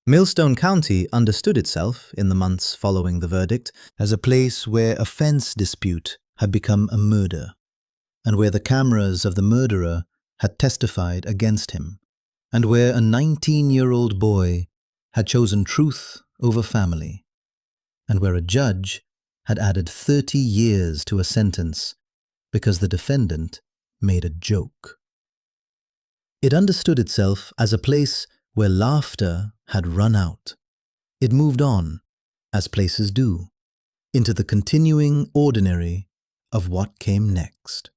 Millstone County understood itself, in the months following the verdict, as a place where a fence dispute had become a murder, and where the cameras of the murderer had testified against him, and where a 19-year-old boy had chosen truth over family, and where a judge had added 30 years to a sentence because the defendant made a joke. It understood itself as a place where laughter had run out. It moved on, as places do, into the continuing ordinary of what came next.